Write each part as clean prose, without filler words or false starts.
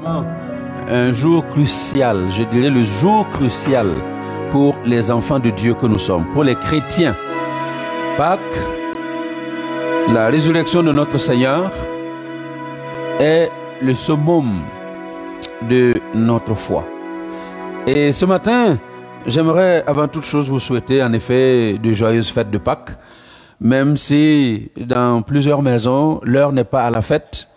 Un jour crucial, je dirais le jour crucial pour les enfants de Dieu que nous sommes, pour les chrétiens. Pâques, la résurrection de notre Seigneur est le summum de notre foi. Et ce matin, j'aimerais avant toute chose vous souhaiter en effet de joyeuses fêtes de Pâques, même si dans plusieurs maisons, l'heure n'est pas à la fête,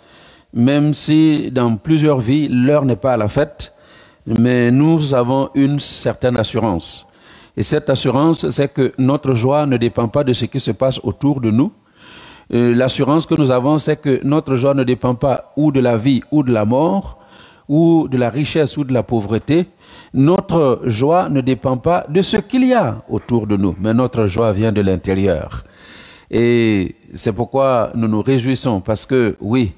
même si dans plusieurs vies, l'heure n'est pas à la fête, mais nous avons une certaine assurance. Et cette assurance, c'est que notre joie ne dépend pas de ce qui se passe autour de nous. L'assurance que nous avons, c'est que notre joie ne dépend pas ou de la vie ou de la mort, ou de la richesse ou de la pauvreté. Notre joie ne dépend pas de ce qu'il y a autour de nous, mais notre joie vient de l'intérieur. Et c'est pourquoi nous nous réjouissons, parce que oui,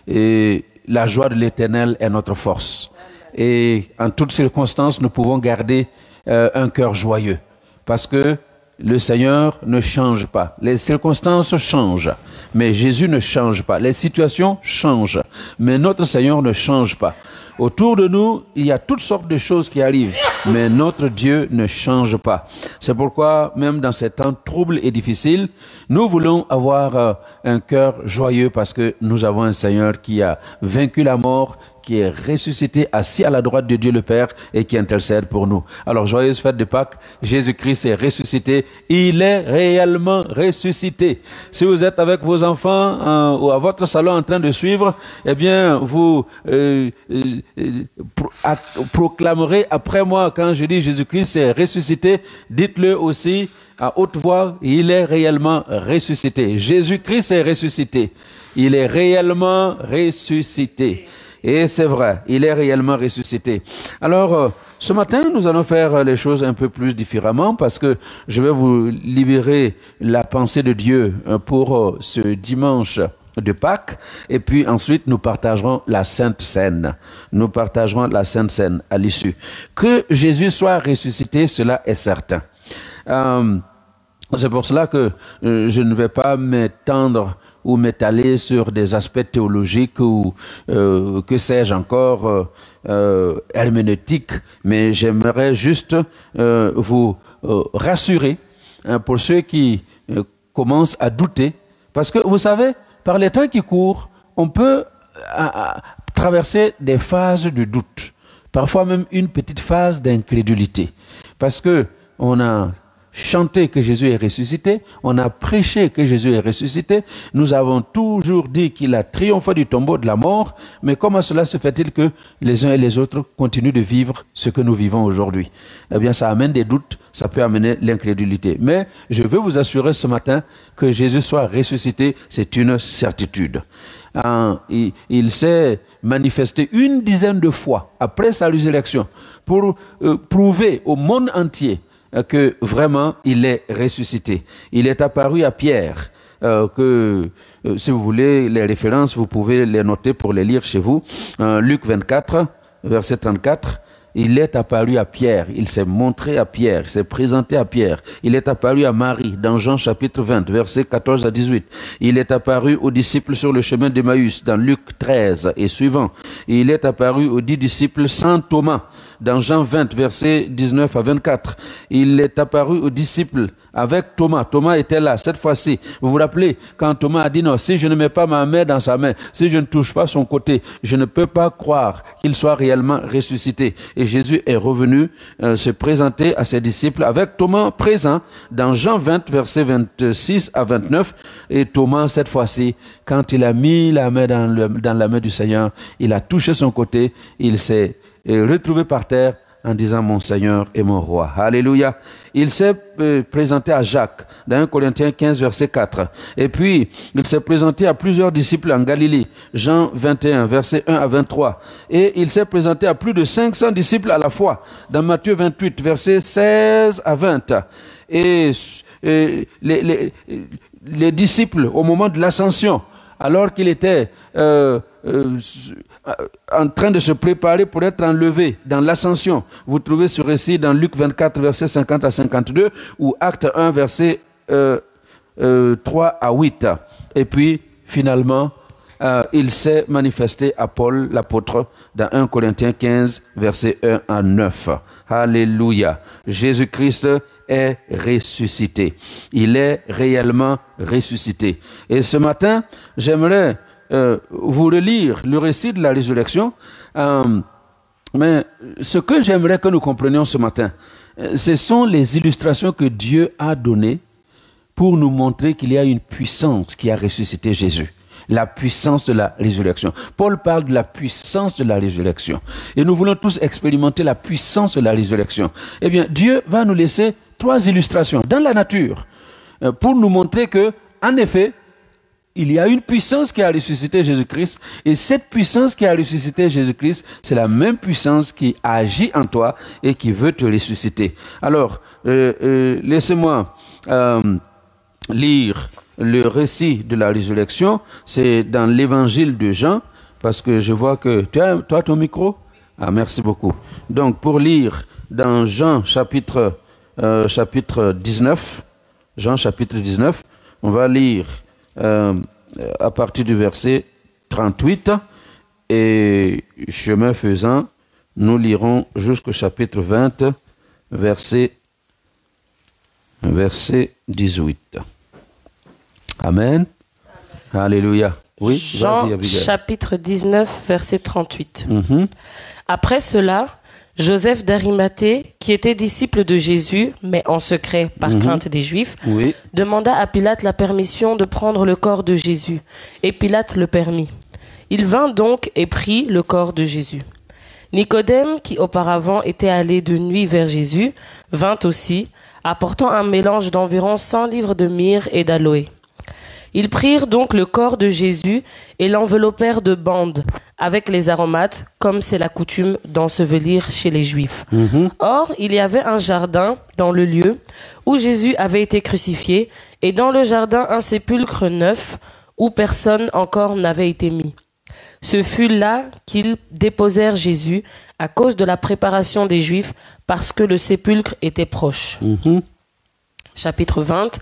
et la joie de l'Éternel est notre force. Et en toutes circonstances, nous pouvons garder un cœur joyeux. Parce que le Seigneur ne change pas. Les circonstances changent, mais Jésus ne change pas. Les situations changent, mais notre Seigneur ne change pas. Autour de nous, il y a toutes sortes de choses qui arrivent, mais notre Dieu ne change pas. C'est pourquoi, même dans ces temps troubles et difficiles, nous voulons avoir un cœur joyeux parce que nous avons un Seigneur qui a vaincu la mort, qui est ressuscité, assis à la droite de Dieu le Père et qui intercède pour nous. Alors, joyeuse fête de Pâques, Jésus-Christ est ressuscité, il est réellement ressuscité. Si vous êtes avec vos enfants ou à votre salon en train de suivre, eh bien, vous proclamerez après moi, quand je dis Jésus-Christ est ressuscité, dites-le aussi à haute voix, il est réellement ressuscité. Jésus-Christ est ressuscité, il est réellement ressuscité. Et c'est vrai, il est réellement ressuscité. Alors, ce matin, nous allons faire les choses un peu plus différemment parce que je vais vous libérer la pensée de Dieu pour ce dimanche de Pâques. Et puis ensuite, nous partagerons la Sainte Seine. Nous partagerons la Sainte Seine à l'issue. Que Jésus soit ressuscité, cela est certain. C'est pour cela que je ne vais pas m'étendre ou m'étaler sur des aspects théologiques ou que sais-je encore herméneutiques, mais j'aimerais juste vous rassurer pour ceux qui commencent à douter, parce que vous savez, par les temps qui courent, on peut traverser des phases de doute, parfois même une petite phase d'incrédulité, parce que on a chanté que Jésus est ressuscité, on a prêché que Jésus est ressuscité, nous avons toujours dit qu'il a triomphé du tombeau de la mort, mais comment cela se fait-il que les uns et les autres continuent de vivre ce que nous vivons aujourd'hui? Eh bien, ça amène des doutes, ça peut amener l'incrédulité. Mais je veux vous assurer ce matin que Jésus soit ressuscité, c'est une certitude. Il s'est manifesté 10 de fois après sa résurrection pour prouver au monde entier que vraiment il est ressuscité. Il est apparu à Pierre, si vous voulez les références, vous pouvez les noter pour les lire chez vous. Luc 24, verset 34. Il est apparu à Pierre, il s'est montré à Pierre, il s'est présenté à Pierre. Il est apparu à Marie dans Jean chapitre 20, versets 14 à 18. Il est apparu aux disciples sur le chemin d'Emmaüs dans Luc 13 et suivant. Il est apparu aux 10 disciples sans Thomas dans Jean 20, versets 19 à 24. Il est apparu aux disciples avec Thomas. Thomas était là, cette fois-ci. Vous vous rappelez, quand Thomas a dit non, si je ne mets pas ma main dans sa main, si je ne touche pas son côté, je ne peux pas croire qu'il soit réellement ressuscité. Et Jésus est revenu se présenter à ses disciples avec Thomas présent dans Jean 20, versets 26 à 29. Et Thomas, cette fois-ci, quand il a mis la main dans la main du Seigneur, il a touché son côté, il s'est retrouvé par terre en disant mon Seigneur et mon roi. Alléluia. Il s'est présenté à Jacques dans 1 Corinthiens 15 verset 4. Et puis il s'est présenté à plusieurs disciples en Galilée. Jean 21 verset 1 à 23. Et il s'est présenté à plus de 500 disciples à la fois dans Matthieu 28 verset 16 à 20. Et les disciples au moment de l'ascension, alors qu'il était en train de se préparer pour être enlevé dans l'ascension. Vous trouvez ce récit dans Luc 24, versets 50 à 52, ou Acte 1, versets 3 à 8. Et puis, finalement, il s'est manifesté à Paul l'apôtre dans 1 Corinthiens 15, versets 1 à 9. Alléluia. Jésus-Christ est ressuscité. Il est réellement ressuscité. Et ce matin, j'aimerais vous relire le récit de la résurrection. Mais ce que j'aimerais que nous comprenions ce matin, ce sont les illustrations que Dieu a données pour nous montrer qu'il y a une puissance qui a ressuscité Jésus. La puissance de la résurrection. Paul parle de la puissance de la résurrection. Et nous voulons tous expérimenter la puissance de la résurrection. Eh bien, Dieu va nous laisser 3 illustrations dans la nature pour nous montrer que, en effet, il y a une puissance qui a ressuscité Jésus-Christ. Et cette puissance qui a ressuscité Jésus-Christ, c'est la même puissance qui agit en toi et qui veut te ressusciter. Alors, laissez-moi lire le récit de la résurrection. C'est dans l'évangile de Jean, parce que je vois que... Tu as, toi, ton micro? Ah, merci beaucoup. Donc, pour lire dans Jean chapitre 19, Jean chapitre 19, on va lire à partir du verset 38, et chemin faisant, nous lirons jusqu'au chapitre 20, verset 18. Amen. Alléluia. Oui, Jean chapitre 19, verset 38. Après cela, Joseph d'Arimathée, qui était disciple de Jésus, mais en secret par crainte des Juifs, demanda à Pilate la permission de prendre le corps de Jésus. Et Pilate le permit. Il vint donc et prit le corps de Jésus. Nicodème, qui auparavant était allé de nuit vers Jésus, vint aussi, apportant un mélange d'environ 100 livres de myrrhe et d'aloès. Ils prirent donc le corps de Jésus et l'enveloppèrent de bandes avec les aromates, comme c'est la coutume d'ensevelir chez les Juifs. Or, il y avait un jardin dans le lieu où Jésus avait été crucifié, et dans le jardin un sépulcre neuf où personne encore n'avait été mis. Ce fut là qu'ils déposèrent Jésus à cause de la préparation des Juifs, parce que le sépulcre était proche. Chapitre 20.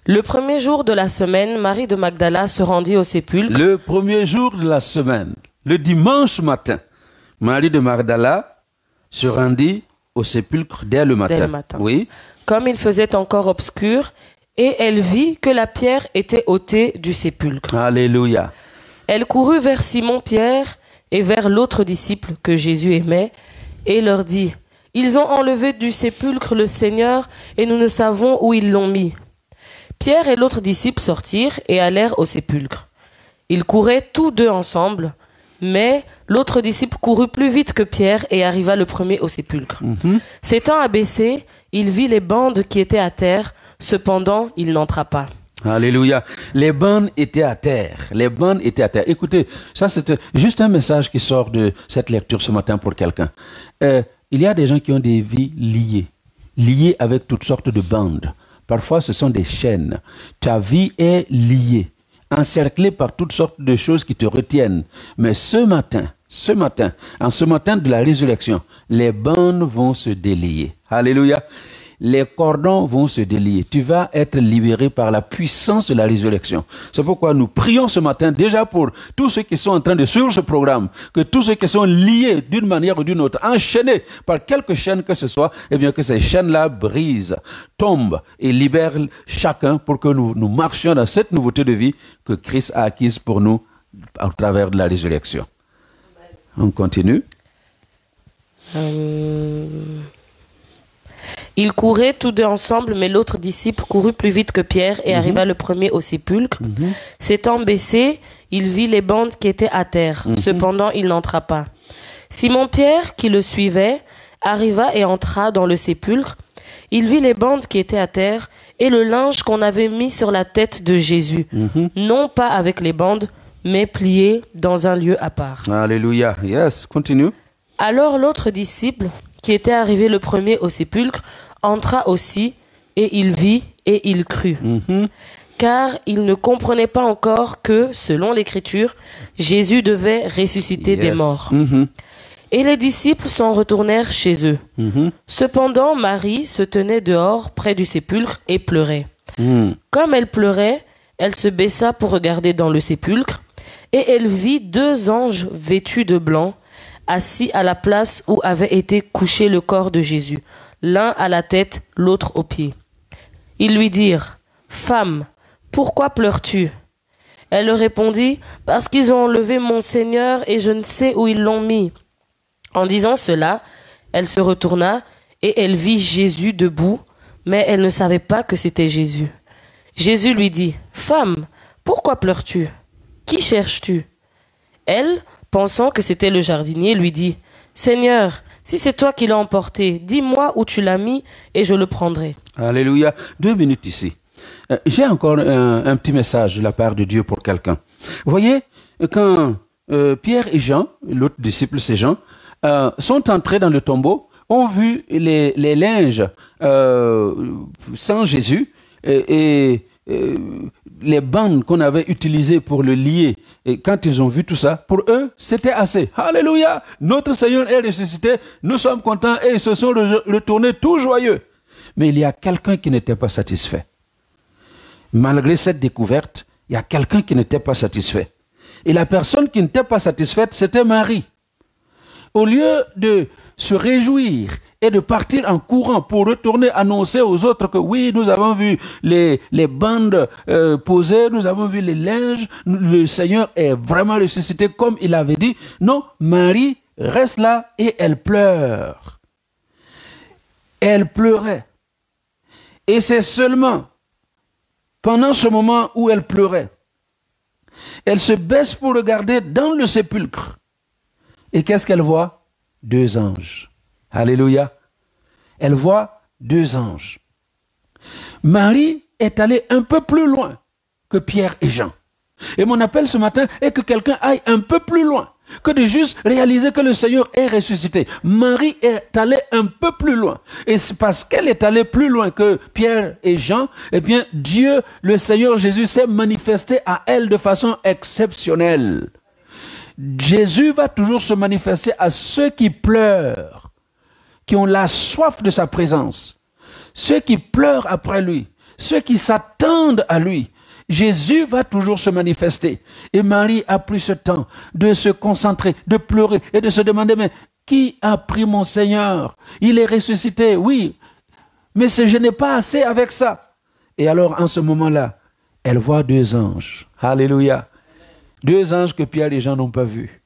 Le premier jour de la semaine, Marie de Magdala se rendit au sépulcre. Le premier jour de la semaine, le dimanche matin, Marie de Magdala se rendit au sépulcre dès le matin. Oui. Comme il faisait encore obscur, et elle vit que la pierre était ôtée du sépulcre. Alléluia. Elle courut vers Simon-Pierre et vers l'autre disciple que Jésus aimait, et leur dit: « Ils ont enlevé du sépulcre le Seigneur, et nous ne savons où ils l'ont mis. » Pierre et l'autre disciple sortirent et allèrent au sépulcre. Ils couraient tous deux ensemble, mais l'autre disciple courut plus vite que Pierre et arriva le premier au sépulcre. S'étant abaissé, il vit les bandes qui étaient à terre, cependant il n'entra pas. Alléluia. Les bandes étaient à terre. Les bandes étaient à terre. Écoutez, ça c'est juste un message qui sort de cette lecture ce matin pour quelqu'un. Il y a des gens qui ont des vies liées avec toutes sortes de bandes. Parfois, ce sont des chaînes. Ta vie est liée, encerclée par toutes sortes de choses qui te retiennent. Mais ce matin, en ce matin de la résurrection, les bandes vont se délier. Alléluia. Les cordons vont se délier. Tu vas être libéré par la puissance de la résurrection. C'est pourquoi nous prions ce matin déjà pour tous ceux qui sont en train de suivre ce programme, que tous ceux qui sont liés d'une manière ou d'une autre, enchaînés par quelque chaîne que ce soit, eh bien que ces chaînes-là brisent, tombent et libèrent chacun pour que nous marchions dans cette nouveauté de vie que Christ a acquise pour nous au travers de la résurrection. On continue. Ils couraient tous deux ensemble, mais l'autre disciple courut plus vite que Pierre et arriva le premier au sépulcre. S'étant baissé, il vit les bandes qui étaient à terre. Cependant, il n'entra pas. Simon-Pierre, qui le suivait, arriva et entra dans le sépulcre. Il vit les bandes qui étaient à terre et le linge qu'on avait mis sur la tête de Jésus, non pas avec les bandes, mais plié dans un lieu à part. Alléluia. Yes, continue. Alors l'autre disciple, qui était arrivé le premier au sépulcre, entra aussi, et il vit et il crut. Car il ne comprenait pas encore que, selon l'Écriture, Jésus devait ressusciter des morts. Et les disciples s'en retournèrent chez eux. Cependant, Marie se tenait dehors, près du sépulcre, et pleurait. Comme elle pleurait, elle se baissa pour regarder dans le sépulcre, Et elle vit 2 anges vêtus de blanc, assis à la place où avait été couché le corps de Jésus, l'un à la tête, l'autre aux pieds. Ils lui dirent, « Femme, pourquoi pleures-tu » Elle leur répondit, « Parce qu'ils ont enlevé mon Seigneur et je ne sais où ils l'ont mis. » En disant cela, elle se retourna et elle vit Jésus debout, mais elle ne savait pas que c'était Jésus. Jésus lui dit, « Femme, pourquoi pleures-tu ? Qui cherches-tu » Elle, pensant que c'était le jardinier, lui dit, « Seigneur, si c'est toi qui l'as emporté, dis-moi où tu l'as mis et je le prendrai. » Alléluia. 2 minutes ici. J'ai encore un petit message de la part de Dieu pour quelqu'un. Vous voyez, quand Pierre et Jean, l'autre disciple c'est Jean, sont entrés dans le tombeau, ont vu les linges sans Jésus et les bandes qu'on avait utilisées pour le lier. Et quand ils ont vu tout ça, pour eux, c'était assez. Alléluia! Notre Seigneur est ressuscité, nous sommes contents et ils se sont retournés tout joyeux. Mais il y a quelqu'un qui n'était pas satisfait. Malgré cette découverte, il y a quelqu'un qui n'était pas satisfait. Et la personne qui n'était pas satisfaite, c'était Marie. Au lieu de se réjouir et de partir en courant pour retourner annoncer aux autres que oui, nous avons vu les bandes posées, nous avons vu les linges, le Seigneur est vraiment ressuscité comme il avait dit. Non, Marie reste là et elle pleure. Elle pleurait. Et c'est seulement pendant ce moment où elle pleurait, elle se baisse pour regarder dans le sépulcre. Et qu'est-ce qu'elle voit? 2 anges. Alléluia. Elle voit 2 anges. Marie est allée un peu plus loin que Pierre et Jean. Et mon appel ce matin est que quelqu'un aille un peu plus loin que de juste réaliser que le Seigneur est ressuscité. Marie est allée un peu plus loin. Et c'est parce qu'elle est allée plus loin que Pierre et Jean, eh bien, Dieu, le Seigneur Jésus, s'est manifesté à elle de façon exceptionnelle. Jésus va toujours se manifester à ceux qui pleurent, qui ont la soif de sa présence, ceux qui pleurent après lui, ceux qui s'attendent à lui. Jésus va toujours se manifester. Et Marie a pris ce temps de se concentrer, de pleurer et de se demander, mais qui a pris mon Seigneur? Il est ressuscité, oui, mais je n'ai pas assez avec ça. Et alors, en ce moment-là, elle voit 2 anges. Alléluia. 2 anges que Pierre et Jean n'ont pas vus.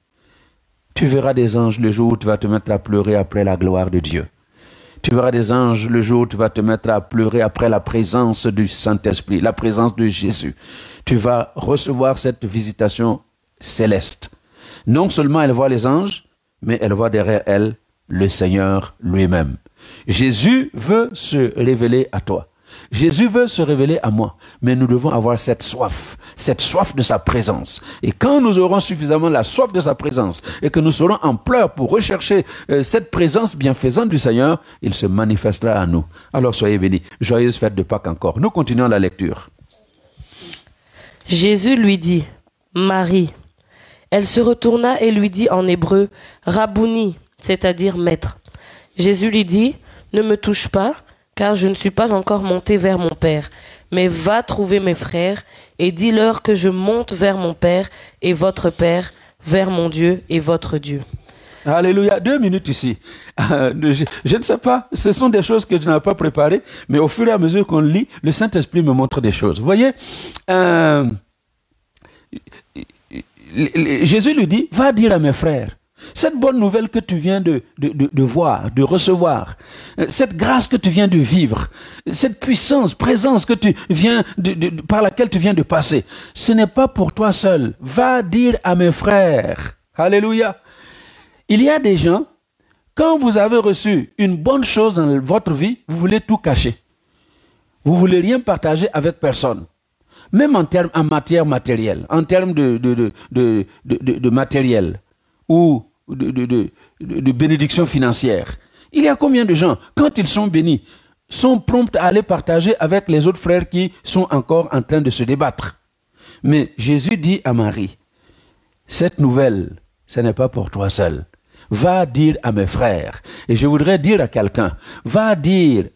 Tu verras des anges le jour où tu vas te mettre à pleurer après la gloire de Dieu. Tu verras des anges le jour où tu vas te mettre à pleurer après la présence du Saint-Esprit, la présence de Jésus. Tu vas recevoir cette visitation céleste. Non seulement elle voit les anges, mais elle voit derrière elle le Seigneur lui-même. Jésus veut se révéler à toi. Jésus veut se révéler à moi, mais nous devons avoir cette soif de sa présence. Et quand nous aurons suffisamment la soif de sa présence et que nous serons en pleurs pour rechercher cette présence bienfaisante du Seigneur, il se manifestera à nous. Alors soyez bénis. Joyeuse fête de Pâques encore. Nous continuons la lecture. Jésus lui dit, « Marie ». Elle se retourna et lui dit en hébreu, « Rabouni », c'est-à-dire « maître ». Jésus lui dit, « Ne me touche pas, car je ne suis pas encore monté vers mon Père. Mais va trouver mes frères et dis-leur que je monte vers mon Père et votre Père, vers mon Dieu et votre Dieu. » Alléluia. 2 minutes ici. Je ne sais pas, ce sont des choses que je n'avais pas préparées, mais au fur et à mesure qu'on lit, le Saint-Esprit me montre des choses. Vous voyez, Jésus lui dit, va dire à mes frères, cette bonne nouvelle que tu viens de voir, de recevoir, cette grâce que tu viens de vivre, cette puissance, présence que tu viens par laquelle tu viens de passer, ce n'est pas pour toi seul. Va dire à mes frères. Alléluia. Il y a des gens, quand vous avez reçu une bonne chose dans votre vie, vous voulez tout cacher. Vous voulez rien partager avec personne. Même en matière matérielle, en termes de matériel ou de bénédiction financière. Il y a combien de gens, quand ils sont bénis, sont prompts à aller partager avec les autres frères qui sont encore en train de se débattre. Mais Jésus dit à Marie, cette nouvelle, ce n'est pas pour toi seul. Va dire à mes frères. Et je voudrais dire à quelqu'un, va dire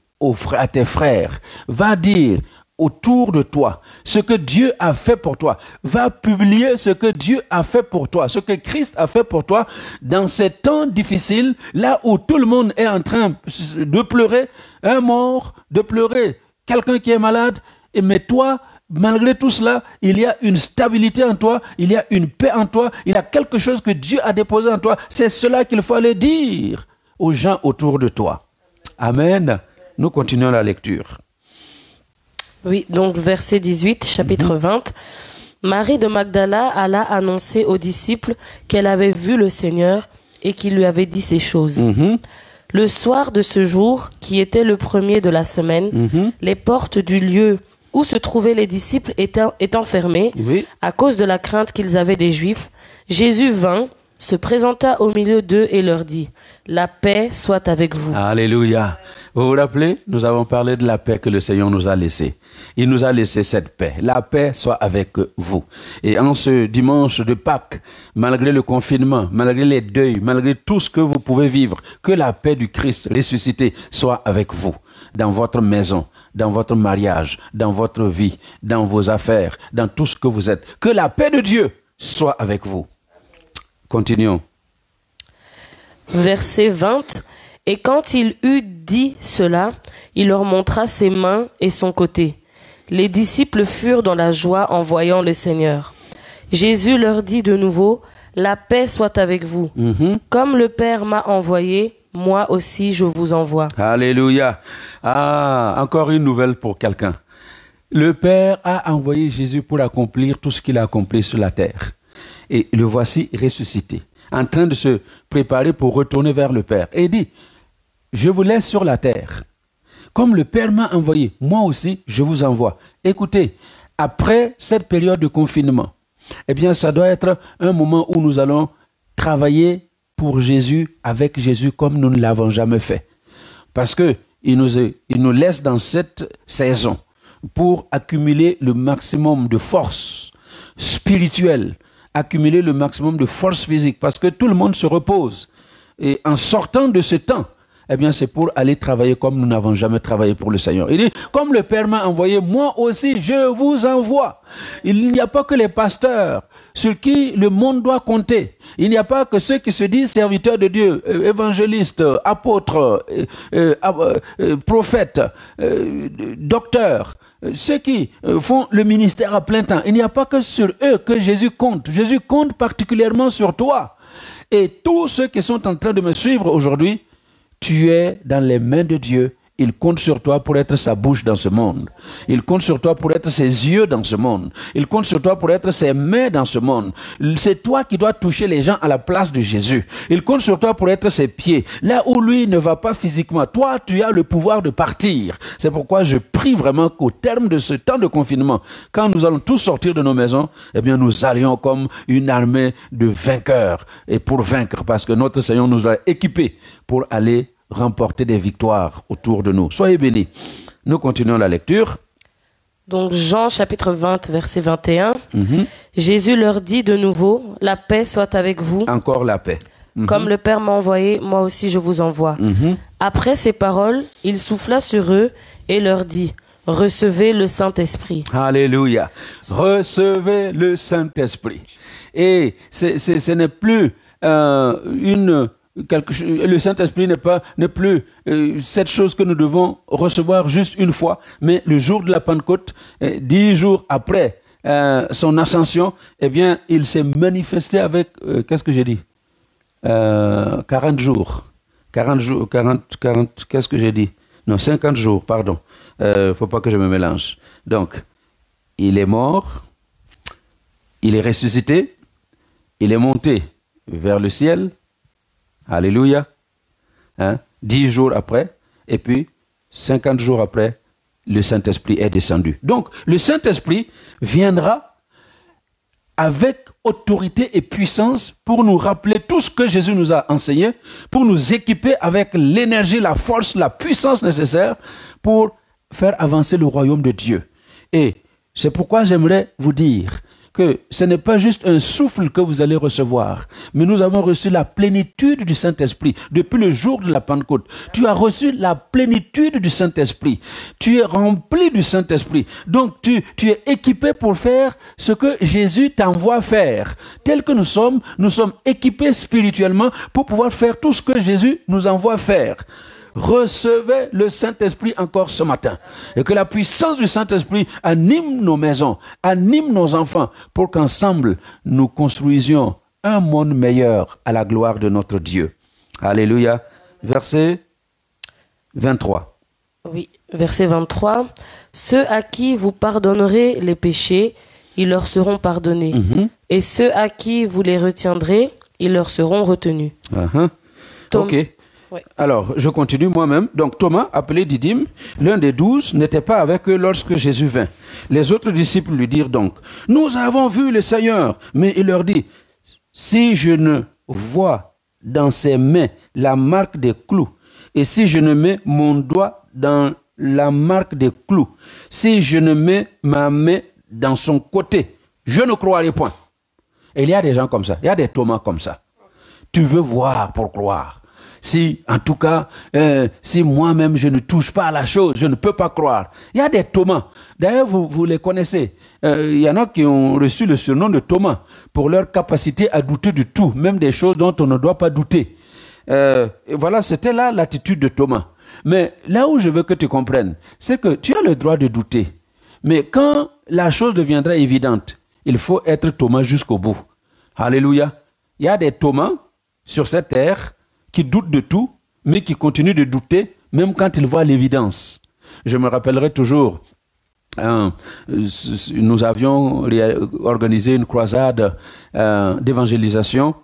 à tes frères, va dire autour de toi ce que Dieu a fait pour toi. Va publier ce que Dieu a fait pour toi, ce que Christ a fait pour toi dans ces temps difficiles, là où tout le monde est en train de pleurer, un mort, de pleurer, quelqu'un qui est malade, mais toi, malgré tout cela, il y a une stabilité en toi, il y a une paix en toi, il y a quelque chose que Dieu a déposé en toi. C'est cela qu'il faut aller dire aux gens autour de toi. Amen. Nous continuons la lecture. Oui, donc verset 18, chapitre 20. Marie de Magdala alla annoncer aux disciples qu'elle avait vu le Seigneur et qu'il lui avait dit ces choses. Le soir de ce jour, qui était le premier de la semaine, les portes du lieu où se trouvaient les disciples étant fermées, à cause de la crainte qu'ils avaient des Juifs, Jésus vint, se présenta au milieu d'eux et leur dit, « La paix soit avec vous. » Alléluia. Vous vous rappelez, nous avons parlé de la paix que le Seigneur nous a laissée. Il nous a laissé cette paix. La paix soit avec vous. Et en ce dimanche de Pâques, malgré le confinement, malgré les deuils, malgré tout ce que vous pouvez vivre, que la paix du Christ ressuscité soit avec vous, dans votre maison, dans votre mariage, dans votre vie, dans vos affaires, dans tout ce que vous êtes. Que la paix de Dieu soit avec vous. Continuons. Verset 20. Et quand il eut dit cela, il leur montra ses mains et son côté. Les disciples furent dans la joie en voyant le Seigneur. Jésus leur dit de nouveau, « La paix soit avec vous. Comme le Père m'a envoyé, moi aussi je vous envoie. » Alléluia. Ah, encore une nouvelle pour quelqu'un. Le Père a envoyé Jésus pour accomplir tout ce qu'il a accompli sur la terre. Et le voici ressuscité, en train de se préparer pour retourner vers le Père. Et il dit, je vous laisse sur la terre. Comme le Père m'a envoyé, moi aussi, je vous envoie. Écoutez, après cette période de confinement, eh bien, ça doit être un moment où nous allons travailler pour Jésus, avec Jésus, comme nous ne l'avons jamais fait. Parce que il nous laisse dans cette saison pour accumuler le maximum de force spirituelle, accumuler le maximum de force physique, parce que tout le monde se repose. Et en sortant de ce temps, eh bien, c'est pour aller travailler comme nous n'avons jamais travaillé pour le Seigneur. Il dit, comme le Père m'a envoyé, moi aussi, je vous envoie. Il n'y a pas que les pasteurs sur qui le monde doit compter. Il n'y a pas que ceux qui se disent serviteurs de Dieu, évangélistes, apôtres, prophètes, docteurs, ceux qui font le ministère à plein temps. Il n'y a pas que sur eux que Jésus compte. Jésus compte particulièrement sur toi. Et tous ceux qui sont en train de me suivre aujourd'hui, tu es dans les mains de Dieu. Il compte sur toi pour être sa bouche dans ce monde. Il compte sur toi pour être ses yeux dans ce monde. Il compte sur toi pour être ses mains dans ce monde. C'est toi qui dois toucher les gens à la place de Jésus. Il compte sur toi pour être ses pieds. Là où lui ne va pas physiquement, toi, tu as le pouvoir de partir. C'est pourquoi je prie vraiment qu'au terme de ce temps de confinement, quand nous allons tous sortir de nos maisons, eh bien, nous allions comme une armée de vainqueurs. Et pour vaincre, parce que notre Seigneur nous a équipés pour aller remporter des victoires autour de nous. Soyez bénis. Nous continuons la lecture. Donc Jean chapitre 20, verset 21. Jésus leur dit de nouveau, « La paix soit avec vous. » Encore la paix. Comme le Père m'a envoyé, moi aussi je vous envoie. Après ces paroles, il souffla sur eux et leur dit, « Recevez le Saint-Esprit. » Alléluia. Recevez le Saint-Esprit. Et ce n'est plus le Saint-Esprit n'est plus cette chose que nous devons recevoir juste une fois, mais le jour de la Pentecôte, 10 jours après son ascension, eh bien, il s'est manifesté avec, qu'est-ce que j'ai dit 40 jours. 40 jours, 40, qu'est-ce que j'ai dit? Non, 50 jours, pardon. Faut pas que je me mélange. Donc, il est mort, il est ressuscité, il est monté vers le ciel. Alléluia. 10 jours après, et puis 50 jours après, le Saint-Esprit est descendu. Donc, le Saint-Esprit viendra avec autorité et puissance pour nous rappeler tout ce que Jésus nous a enseigné, pour nous équiper avec l'énergie, la force, la puissance nécessaire pour faire avancer le royaume de Dieu. Et c'est pourquoi j'aimerais vous dire que ce n'est pas juste un souffle que vous allez recevoir, mais nous avons reçu la plénitude du Saint-Esprit. Depuis le jour de la Pentecôte, tu as reçu la plénitude du Saint-Esprit. Tu es rempli du Saint-Esprit. Donc, tu es équipé pour faire ce que Jésus t'envoie faire. Tel que nous sommes équipés spirituellement pour pouvoir faire tout ce que Jésus nous envoie faire. Recevez le Saint-Esprit encore ce matin. Et que la puissance du Saint-Esprit anime nos maisons, anime nos enfants, pour qu'ensemble, nous construisions un monde meilleur à la gloire de notre Dieu. Alléluia. Verset 23. Oui, verset 23. Ceux à qui vous pardonnerez les péchés, ils leur seront pardonnés. Et ceux à qui vous les retiendrez, ils leur seront retenus. Ok. Ouais. Alors, je continue moi-même. Donc, Thomas, appelé Didyme, l'un des 12, n'était pas avec eux lorsque Jésus vint. Les autres disciples lui dirent donc, « Nous avons vu le Seigneur. » Mais il leur dit, « Si je ne vois dans ses mains la marque des clous, et si je ne mets mon doigt dans la marque des clous, si je ne mets ma main dans son côté, je ne croirai point. » Et il y a des gens comme ça, il y a des Thomas comme ça. Tu veux voir pour croire. Si, en tout cas, si moi-même je ne touche pas à la chose, je ne peux pas croire. Il y a des Thomas. D'ailleurs, vous les connaissez. Il y en a qui ont reçu le surnom de Thomas pour leur capacité à douter de tout, même des choses dont on ne doit pas douter. Et voilà, c'était là l'attitude de Thomas. Mais là où je veux que tu comprennes, c'est que tu as le droit de douter. Mais quand la chose deviendra évidente, il faut être Thomas jusqu'au bout. Alléluia. Il y a des Thomas sur cette terre qui doutent de tout, mais qui continuent de douter, même quand ils voient l'évidence. Je me rappellerai toujours, nous avions organisé une croisade d'évangélisation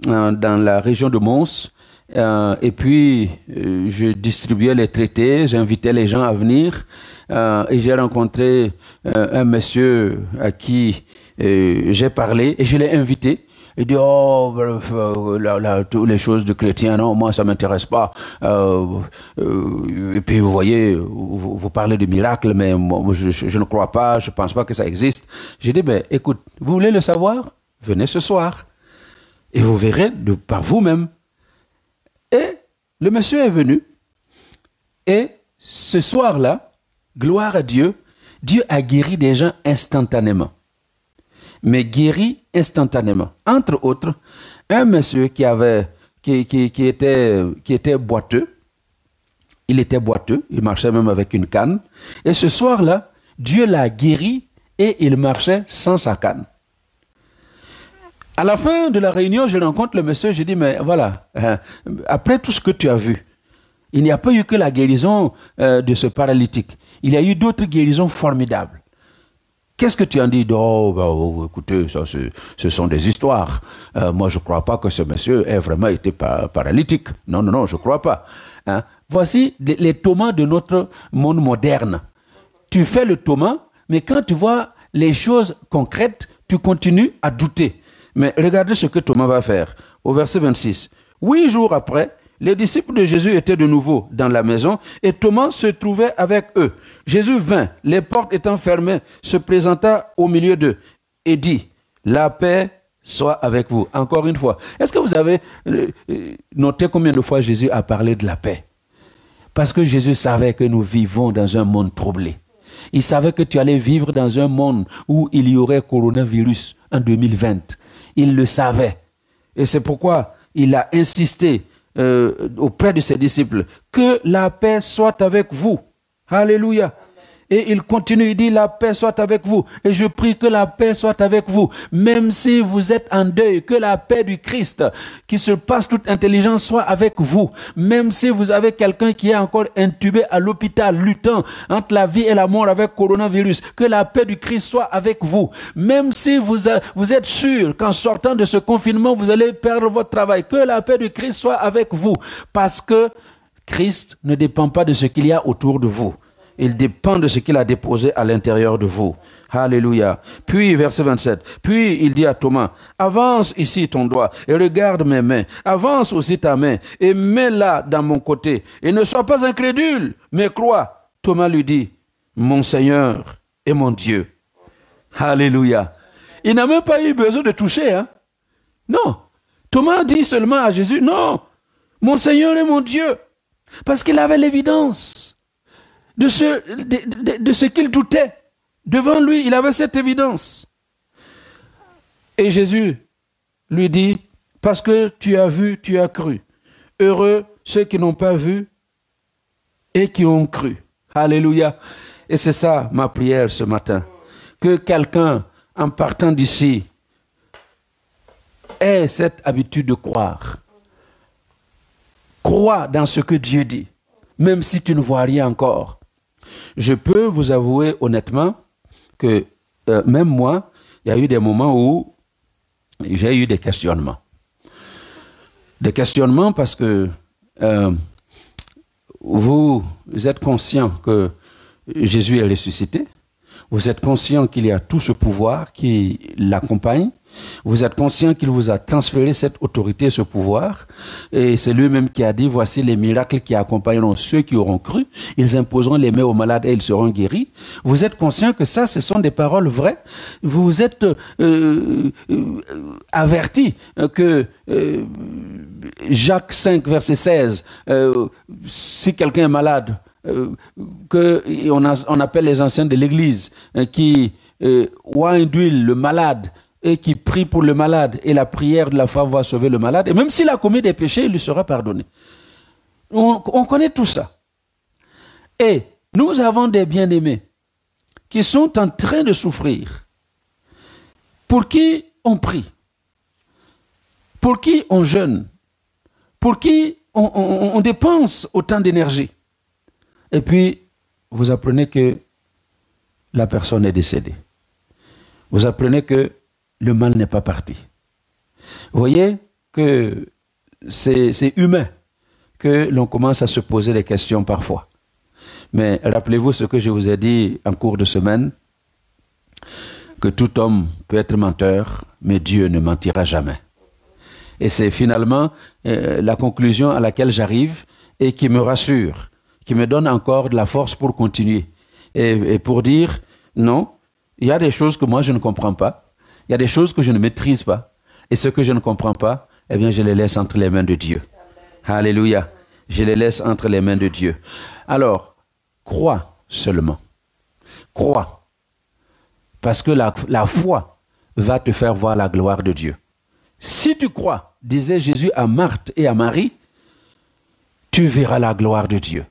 dans la région de Mons, et puis je distribuais les traités, j'invitais les gens à venir, et j'ai rencontré un monsieur à qui j'ai parlé, et je l'ai invité. Il dit, oh, toutes les choses de chrétiens, non, moi, ça m'intéresse pas. Et puis, vous voyez, vous parlez de miracles, mais moi, je ne crois pas, je pense pas que ça existe. J'ai dit, ben, écoute, vous voulez le savoir? Venez ce soir. Et vous verrez par vous-même. Et le monsieur est venu. Et ce soir-là, gloire à Dieu, Dieu a guéri des gens instantanément. Mais guéri instantanément. Entre autres, un monsieur qui était boiteux. Il était boiteux, il marchait même avec une canne. Et ce soir-là, Dieu l'a guéri et il marchait sans sa canne. À la fin de la réunion, je rencontre le monsieur, je dis, mais voilà, après tout ce que tu as vu, il n'y a pas eu que la guérison de ce paralytique. Il y a eu d'autres guérisons formidables. Qu'est-ce que tu en dis? Oh, écoutez, ça, ce sont des histoires. Moi, je ne crois pas que ce monsieur ait vraiment été paralytique. Non, je ne crois pas. Hein? Voici les Thomas de notre monde moderne. Tu fais le Thomas, mais quand tu vois les choses concrètes, tu continues à douter. Mais regardez ce que Thomas va faire. Au verset 26. 8 jours après, les disciples de Jésus étaient de nouveau dans la maison et Thomas se trouvait avec eux. Jésus vint, les portes étant fermées, se présenta au milieu d'eux et dit, « La paix soit avec vous. » Encore une fois. Est-ce que vous avez noté combien de fois Jésus a parlé de la paix? Parce que Jésus savait que nous vivons dans un monde troublé. Il savait que tu allais vivre dans un monde où il y aurait coronavirus en 2020. Il le savait. Et c'est pourquoi il a insisté auprès de ses disciples, que la paix soit avec vous. Alléluia. Et il continue, il dit, la paix soit avec vous. Et je prie que la paix soit avec vous. Même si vous êtes en deuil, que la paix du Christ, qui surpasse toute intelligence, soit avec vous. Même si vous avez quelqu'un qui est encore intubé à l'hôpital, luttant entre la vie et la mort avec coronavirus, que la paix du Christ soit avec vous. Même si vous êtes sûr qu'en sortant de ce confinement, vous allez perdre votre travail, que la paix du Christ soit avec vous. Parce que Christ ne dépend pas de ce qu'il y a autour de vous. Il dépend de ce qu'il a déposé à l'intérieur de vous. Alléluia. Puis, verset 27. Puis, il dit à Thomas, avance ici ton doigt et regarde mes mains. Avance aussi ta main et mets-la dans mon côté. Et ne sois pas incrédule, mais crois. Thomas lui dit, mon Seigneur et mon Dieu. Alléluia. Il n'a même pas eu besoin de toucher. Hein? Non. Thomas dit seulement à Jésus, non, mon Seigneur et mon Dieu. Parce qu'il avait l'évidence de ce qu'il doutait. Devant lui, il avait cette évidence. Et Jésus lui dit, parce que tu as vu, tu as cru. Heureux ceux qui n'ont pas vu et qui ont cru. Alléluia. Et c'est ça ma prière ce matin. Que quelqu'un, en partant d'ici, ait cette habitude de croire. Crois dans ce que Dieu dit, même si tu ne vois rien encore. Je peux vous avouer honnêtement que même moi, il y a eu des moments où j'ai eu des questionnements. Des questionnements parce que vous êtes conscient que Jésus est ressuscité. Vous êtes conscient qu'il y a tout ce pouvoir qui l'accompagne. Vous êtes conscient qu'il vous a transféré cette autorité, ce pouvoir. Et c'est lui-même qui a dit, voici les miracles qui accompagneront ceux qui auront cru. Ils imposeront les mains aux malades et ils seront guéris. Vous êtes conscient que ça, ce sont des paroles vraies. Vous êtes averti que Jacques 5, verset 16, si quelqu'un est malade, on appelle les anciens de l'église qui oint d'huile le malade et qui prie pour le malade, et la prière de la foi va sauver le malade, et même s'il a commis des péchés, il lui sera pardonné. On connaît tout ça. Et nous avons des bien-aimés qui sont en train de souffrir, pour qui on prie, pour qui on jeûne, pour qui on dépense autant d'énergie. Et puis, vous apprenez que la personne est décédée. Vous apprenez que le mal n'est pas parti. Vous voyez que c'est humain que l'on commence à se poser des questions parfois. Mais rappelez-vous ce que je vous ai dit en cours de semaine, que tout homme peut être menteur, mais Dieu ne mentira jamais. Et c'est finalement la conclusion à laquelle j'arrive et qui me rassure, qui me donne encore de la force pour continuer. Et pour dire, non, il y a des choses que moi je ne comprends pas. Il y a des choses que je ne maîtrise pas. Et ce que je ne comprends pas, eh bien, je les laisse entre les mains de Dieu. Amen. Alléluia. Je les laisse entre les mains de Dieu. Alors, crois seulement. Crois. Parce que la foi va te faire voir la gloire de Dieu. Si tu crois, disait Jésus à Marthe et à Marie, tu verras la gloire de Dieu.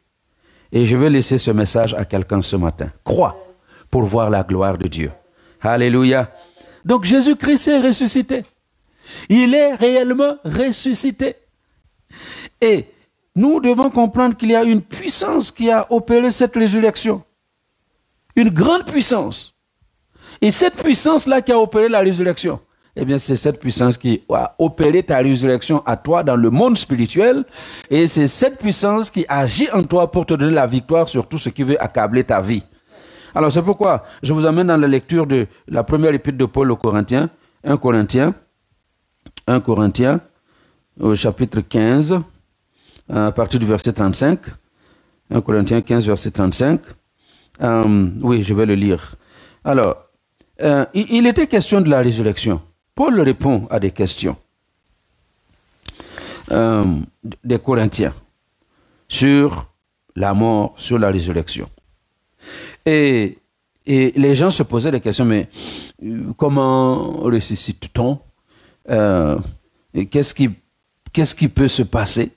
Et je vais laisser ce message à quelqu'un ce matin. Crois pour voir la gloire de Dieu. Alléluia. Donc Jésus-Christ est ressuscité. Il est réellement ressuscité. Et nous devons comprendre qu'il y a une puissance qui a opéré cette résurrection. Une grande puissance. Et cette puissance-là qui a opéré la résurrection, eh bien c'est cette puissance qui a opéré ta résurrection à toi dans le monde spirituel. Et c'est cette puissance qui agit en toi pour te donner la victoire sur tout ce qui veut accabler ta vie. Alors c'est pourquoi je vous amène dans la lecture de la première épître de Paul aux Corinthiens, 1 Corinthiens, au chapitre 15, à partir du verset 35. 1 Corinthiens 15, verset 35. Oui, je vais le lire. Alors, il était question de la résurrection. Paul répond à des questions des Corinthiens sur la mort, sur la résurrection. Et les gens se posaient des questions, mais comment ressuscite-t-on? Qu'est-ce qui peut se passer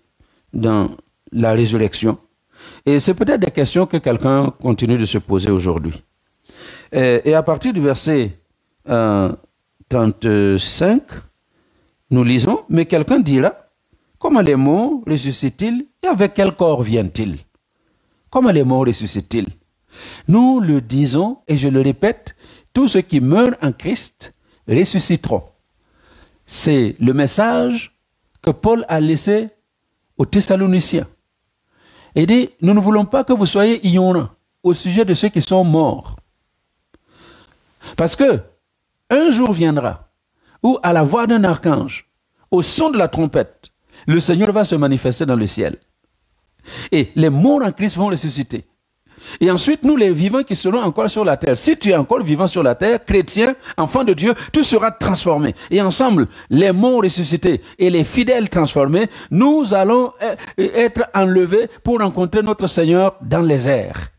dans la résurrection? Et c'est peut-être des questions que quelqu'un continue de se poser aujourd'hui. Et à partir du verset 35, nous lisons, mais quelqu'un dira, comment les morts ressuscitent-ils et avec quel corps viennent-ils? Comment les morts ressuscitent-ils? Nous le disons, et je le répète, tous ceux qui meurent en Christ ressusciteront. C'est le message que Paul a laissé aux Thessaloniciens. Il dit, nous ne voulons pas que vous soyez ignorants au sujet de ceux qui sont morts. Parce que un jour viendra où, à la voix d'un archange, au son de la trompette, le Seigneur va se manifester dans le ciel. Et les morts en Christ vont ressusciter. Et ensuite, nous les vivants qui serons encore sur la terre. Si tu es encore vivant sur la terre, chrétien, enfant de Dieu, tu seras transformé. Et ensemble, les morts ressuscités et les fidèles transformés, nous allons être enlevés pour rencontrer notre Seigneur dans les airs.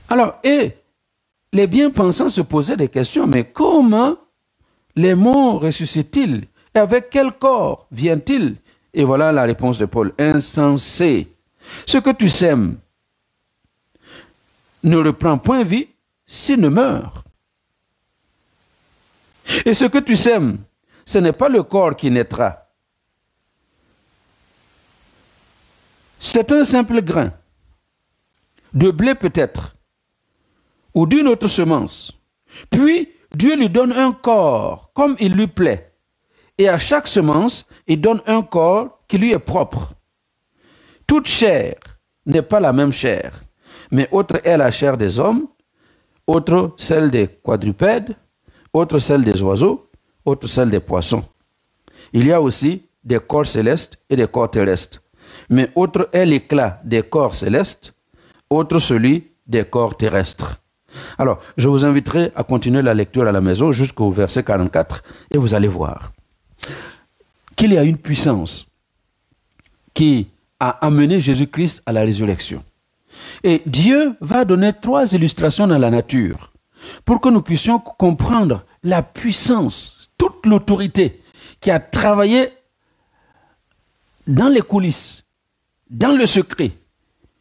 Alors, et les bien-pensants se posaient des questions, mais comment les morts ressuscitent-ils? Et avec quel corps viennent-ils? Et voilà la réponse de Paul. Insensé. Ce que tu sèmes ne reprend point vie s'il ne meurt. Et ce que tu sèmes, ce n'est pas le corps qui naîtra. C'est un simple grain de blé peut-être, ou d'une autre semence. Puis Dieu lui donne un corps comme il lui plaît. Et à chaque semence, il donne un corps qui lui est propre. Toute chair n'est pas la même chair, mais autre est la chair des hommes, autre celle des quadrupèdes, autre celle des oiseaux, autre celle des poissons. Il y a aussi des corps célestes et des corps terrestres, mais autre est l'éclat des corps célestes, autre celui des corps terrestres. Alors, je vous inviterai à continuer la lecture à la maison jusqu'au verset 44 et vous allez voir qu'il y a une puissance qui a amené Jésus-Christ à la résurrection. Et Dieu va donner 3 illustrations dans la nature pour que nous puissions comprendre la puissance, toute l'autorité qui a travaillé dans les coulisses, dans le secret,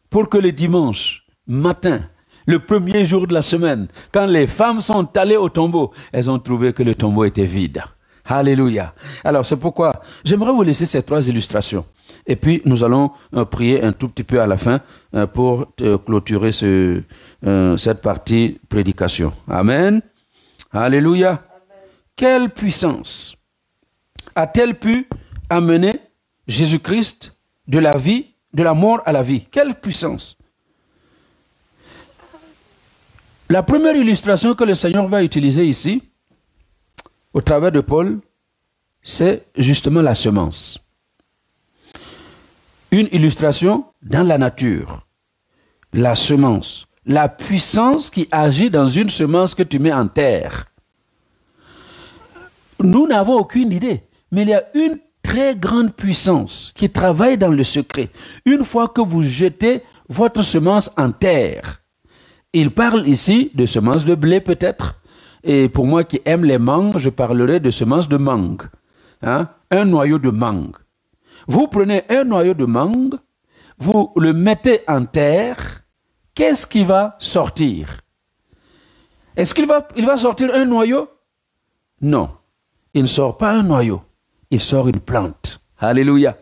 pour que le dimanche matin, le premier jour de la semaine, quand les femmes sont allées au tombeau, elles ont trouvé que le tombeau était vide. Alléluia. Alors c'est pourquoi j'aimerais vous laisser ces 3 illustrations. Et puis nous allons prier un tout petit peu à la fin pour clôturer cette partie prédication. Amen. Alléluia. Amen. Quelle puissance a-t-elle pu amener Jésus-Christ de la vie, de la mort à la vie? Quelle puissance! La première illustration que le Seigneur va utiliser ici, au travers de Paul, c'est justement la semence. Une illustration dans la nature. La semence. La puissance qui agit dans une semence que tu mets en terre. Nous n'avons aucune idée, mais il y a une très grande puissance qui travaille dans le secret. Une fois que vous jetez votre semence en terre, il parle ici de semences de blé peut-être. Et pour moi qui aime les mangues, je parlerai de semences de mangue. Hein? Un noyau de mangue. Vous prenez un noyau de mangue, vous le mettez en terre, qu'est-ce qui va sortir? Est-ce qu'il va sortir un noyau? Non, il ne sort pas un noyau, il sort une plante. Alléluia.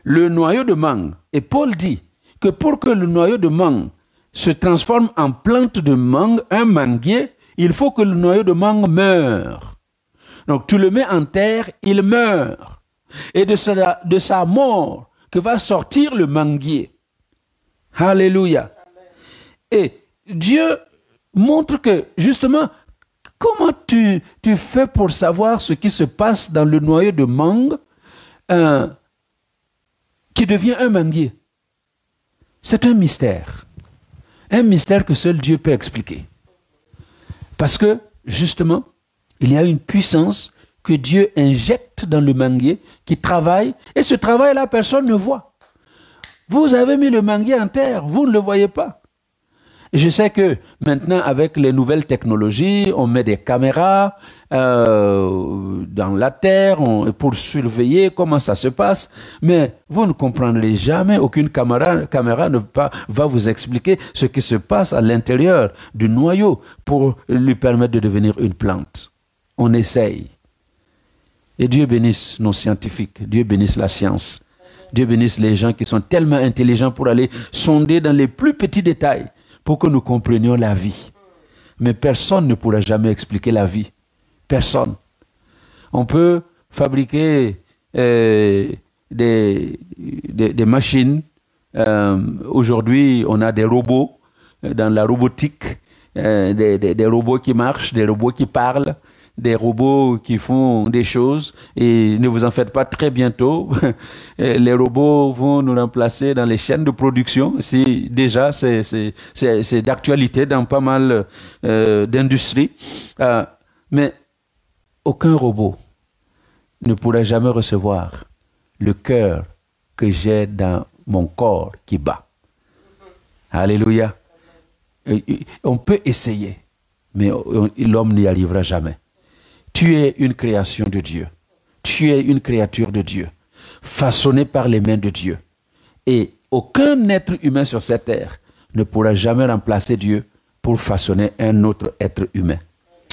Le noyau de mangue, et Paul dit que pour que le noyau de mangue se transforme en plante de mangue, un manguier, il faut que le noyau de mangue meure. Donc tu le mets en terre, il meurt. Et de sa mort que va sortir le manguier. Alléluia. Et Dieu montre que, justement, comment tu fais pour savoir ce qui se passe dans le noyau de mangue qui devient un manguier? C'est un mystère. Un mystère que seul Dieu peut expliquer. Parce que, justement, il y a une puissance que Dieu injecte dans le manguier qui travaille, et ce travail-là, personne ne voit. Vous avez mis le manguier en terre, vous ne le voyez pas. Et je sais que maintenant, avec les nouvelles technologies, on met des caméras dans la terre pour surveiller comment ça se passe, mais vous ne comprendrez jamais, aucune caméra ne va vous expliquer ce qui se passe à l'intérieur du noyau pour lui permettre de devenir une plante. On essaye. Et Dieu bénisse nos scientifiques, Dieu bénisse la science, Dieu bénisse les gens qui sont tellement intelligents pour aller sonder dans les plus petits détails pour que nous comprenions la vie. Mais personne ne pourra jamais expliquer la vie. Personne. On peut fabriquer des machines. Aujourd'hui, on a des robots dans la robotique, des robots qui marchent, des robots qui parlent. des robots qui font des choses et ne vous en faites pas, très bientôt. Les robots vont nous remplacer dans les chaînes de production. Si déjà c'est d'actualité dans pas mal d'industries. Mais aucun robot ne pourra jamais recevoir le cœur que j'ai dans mon corps qui bat. Alléluia. On peut essayer, mais l'homme n'y arrivera jamais. Tu es une création de Dieu. Tu es une créature de Dieu, façonnée par les mains de Dieu. Et aucun être humain sur cette terre ne pourra jamais remplacer Dieu pour façonner un autre être humain.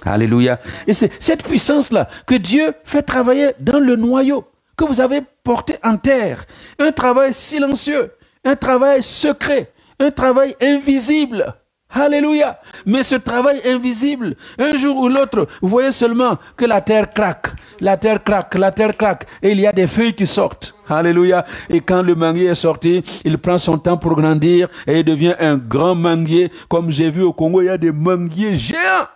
Alléluia. Et c'est cette puissance-là que Dieu fait travailler dans le noyau que vous avez porté en terre. Un travail silencieux, un travail secret, un travail invisible. Alléluia. Mais ce travail invisible, un jour ou l'autre, vous voyez seulement que la terre craque, la terre craque, la terre craque, et il y a des feuilles qui sortent. Alléluia. Et quand le manguier est sorti, il prend son temps pour grandir et il devient un grand manguier. Comme j'ai vu au Congo, il y a des manguiers géants.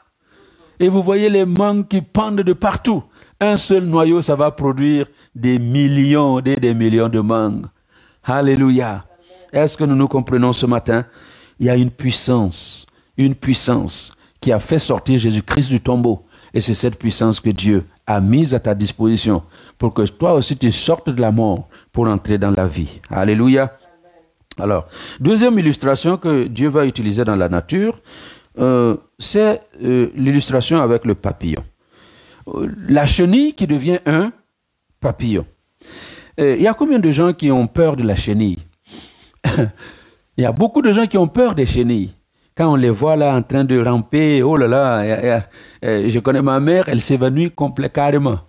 Et vous voyez les mangues qui pendent de partout. Un seul noyau, ça va produire des millions, des millions de mangues. Alléluia. Est-ce que nous nous comprenons ce matin? Il y a une puissance qui a fait sortir Jésus-Christ du tombeau. Et c'est cette puissance que Dieu a mise à ta disposition pour que toi aussi tu sortes de la mort pour entrer dans la vie. Alléluia. Alors, deuxième illustration que Dieu va utiliser dans la nature, c'est l'illustration avec le papillon. La chenille qui devient un papillon. Il y a combien de gens qui ont peur de la chenille? Il y a beaucoup de gens qui ont peur des chenilles. Quand on les voit là en train de ramper, oh là là, je connais ma mère, elle s'évanouit carrément.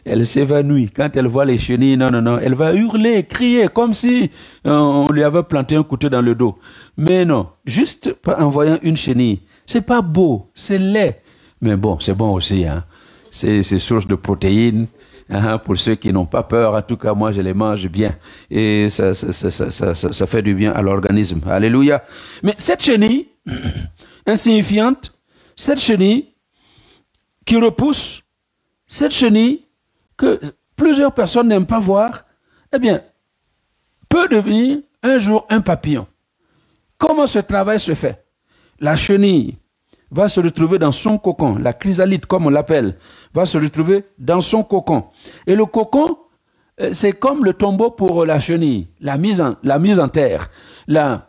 Elle s'évanouit. Quand elle voit les chenilles, non, elle va hurler, crier, comme si on lui avait planté un couteau dans le dos. Mais non, juste en voyant une chenille, c'est pas beau, c'est laid. Mais bon, c'est bon aussi, hein. C'est source de protéines. Pour ceux qui n'ont pas peur, en tout cas, moi, je les mange bien. Et ça fait du bien à l'organisme. Alléluia. Mais cette chenille, insignifiante, cette chenille qui repousse, cette chenille que plusieurs personnes n'aiment pas voir, eh bien, peut devenir un jour un papillon. Comment ce travail se fait? La chenille va se retrouver dans son cocon, la chrysalide comme on l'appelle, va se retrouver dans son cocon. Et le cocon, c'est comme le tombeau pour la chenille, la mise en terre. Là,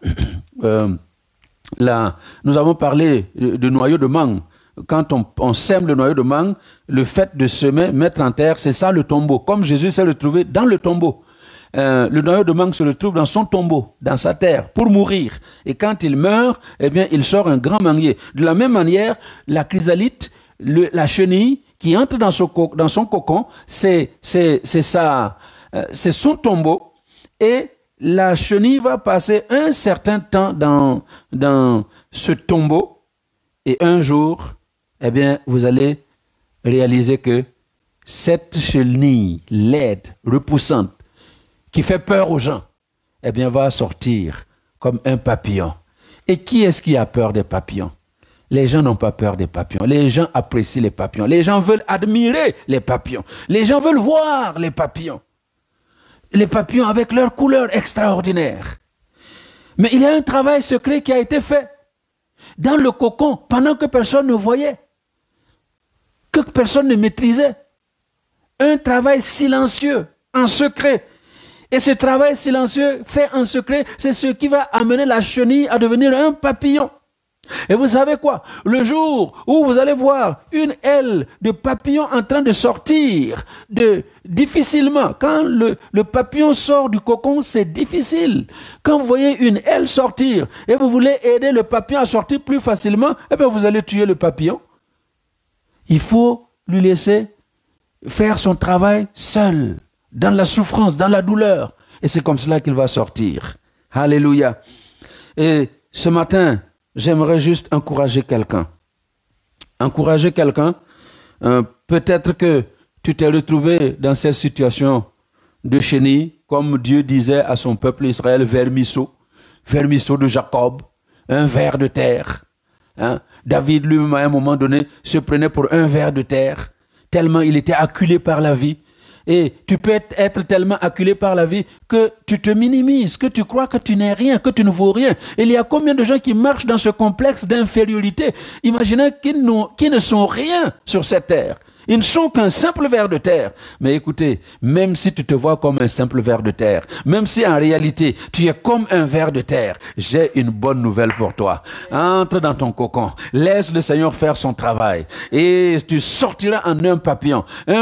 nous avons parlé de noyau de mangue. Quand on sème le noyau de mangue, le fait de semer, mettre en terre, c'est ça le tombeau. Comme Jésus s'est retrouvé dans le tombeau. Le noyau de mangue se retrouve dans son tombeau, dans sa terre, pour mourir. Et quand il meurt, eh bien, il sort un grand manguier. De la même manière, la chrysalide, la chenille, qui entre dans son cocon, c'est son tombeau. Et la chenille va passer un certain temps dans ce tombeau. Et un jour, eh bien, vous allez réaliser que cette chenille laide, repoussante, qui fait peur aux gens, eh bien, va sortir comme un papillon. Et qui est-ce qui a peur des papillons? Les gens n'ont pas peur des papillons. Les gens apprécient les papillons. Les gens veulent admirer les papillons. Les gens veulent voir les papillons. Les papillons avec leurs couleurs extraordinaires. Mais il y a un travail secret qui a été fait dans le cocon pendant que personne ne voyait, que personne ne maîtrisait. Un travail silencieux, en secret. Et ce travail silencieux fait en secret, c'est ce qui va amener la chenille à devenir un papillon. Et vous savez quoi? Le jour où vous allez voir une aile de papillon en train de sortir, difficilement, quand le papillon sort du cocon, c'est difficile. Quand vous voyez une aile sortir et vous voulez aider le papillon à sortir plus facilement, eh bien vous allez tuer le papillon. Il faut lui laisser faire son travail seul, dans la souffrance, dans la douleur. Et c'est comme cela qu'il va sortir. Alléluia. Et ce matin, j'aimerais juste encourager quelqu'un. Encourager quelqu'un. Peut-être que tu t'es retrouvé dans cette situation de chenille, comme Dieu disait à son peuple Israël, vermisseau de Jacob, un ver de terre. David lui-même, à un moment donné, se prenait pour un ver de terre, tellement il était acculé par la vie. Et tu peux être tellement acculé par la vie que tu te minimises, que tu crois que tu n'es rien, que tu ne vaux rien. Il y a combien de gens qui marchent dans ce complexe d'infériorité, imaginant qu'ils ne sont rien sur cette terre. Ils ne sont qu'un simple ver de terre. Mais écoutez, même si tu te vois comme un simple ver de terre, même si en réalité tu es comme un ver de terre, j'ai une bonne nouvelle pour toi. Entre dans ton cocon, laisse le Seigneur faire son travail et tu sortiras en un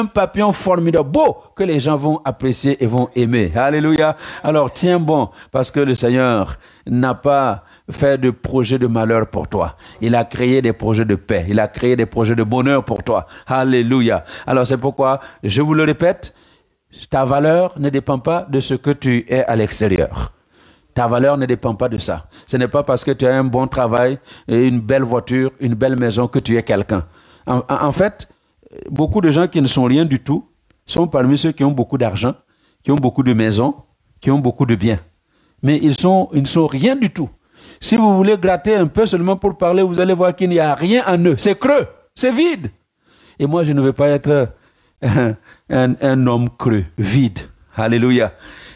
papillon formidable, beau, que les gens vont apprécier et vont aimer. Alléluia. Alors tiens bon, parce que le Seigneur n'a pas fait de projets de malheur pour toi. Il a créé des projets de paix. Il a créé des projets de bonheur pour toi. Alléluia. Alors c'est pourquoi, je vous le répète, ta valeur ne dépend pas de ce que tu es à l'extérieur. Ta valeur ne dépend pas de ça. Ce n'est pas parce que tu as un bon travail, une belle voiture, une belle maison que tu es quelqu'un. En fait, beaucoup de gens qui ne sont rien du tout sont parmi ceux qui ont beaucoup d'argent, qui ont beaucoup de maisons, qui ont beaucoup de biens. Mais ils ne sont rien du tout. Si vous voulez gratter un peu seulement pour parler, vous allez voir qu'il n'y a rien en eux. C'est creux, c'est vide. Et moi, je ne veux pas être un homme creux, vide. Alléluia.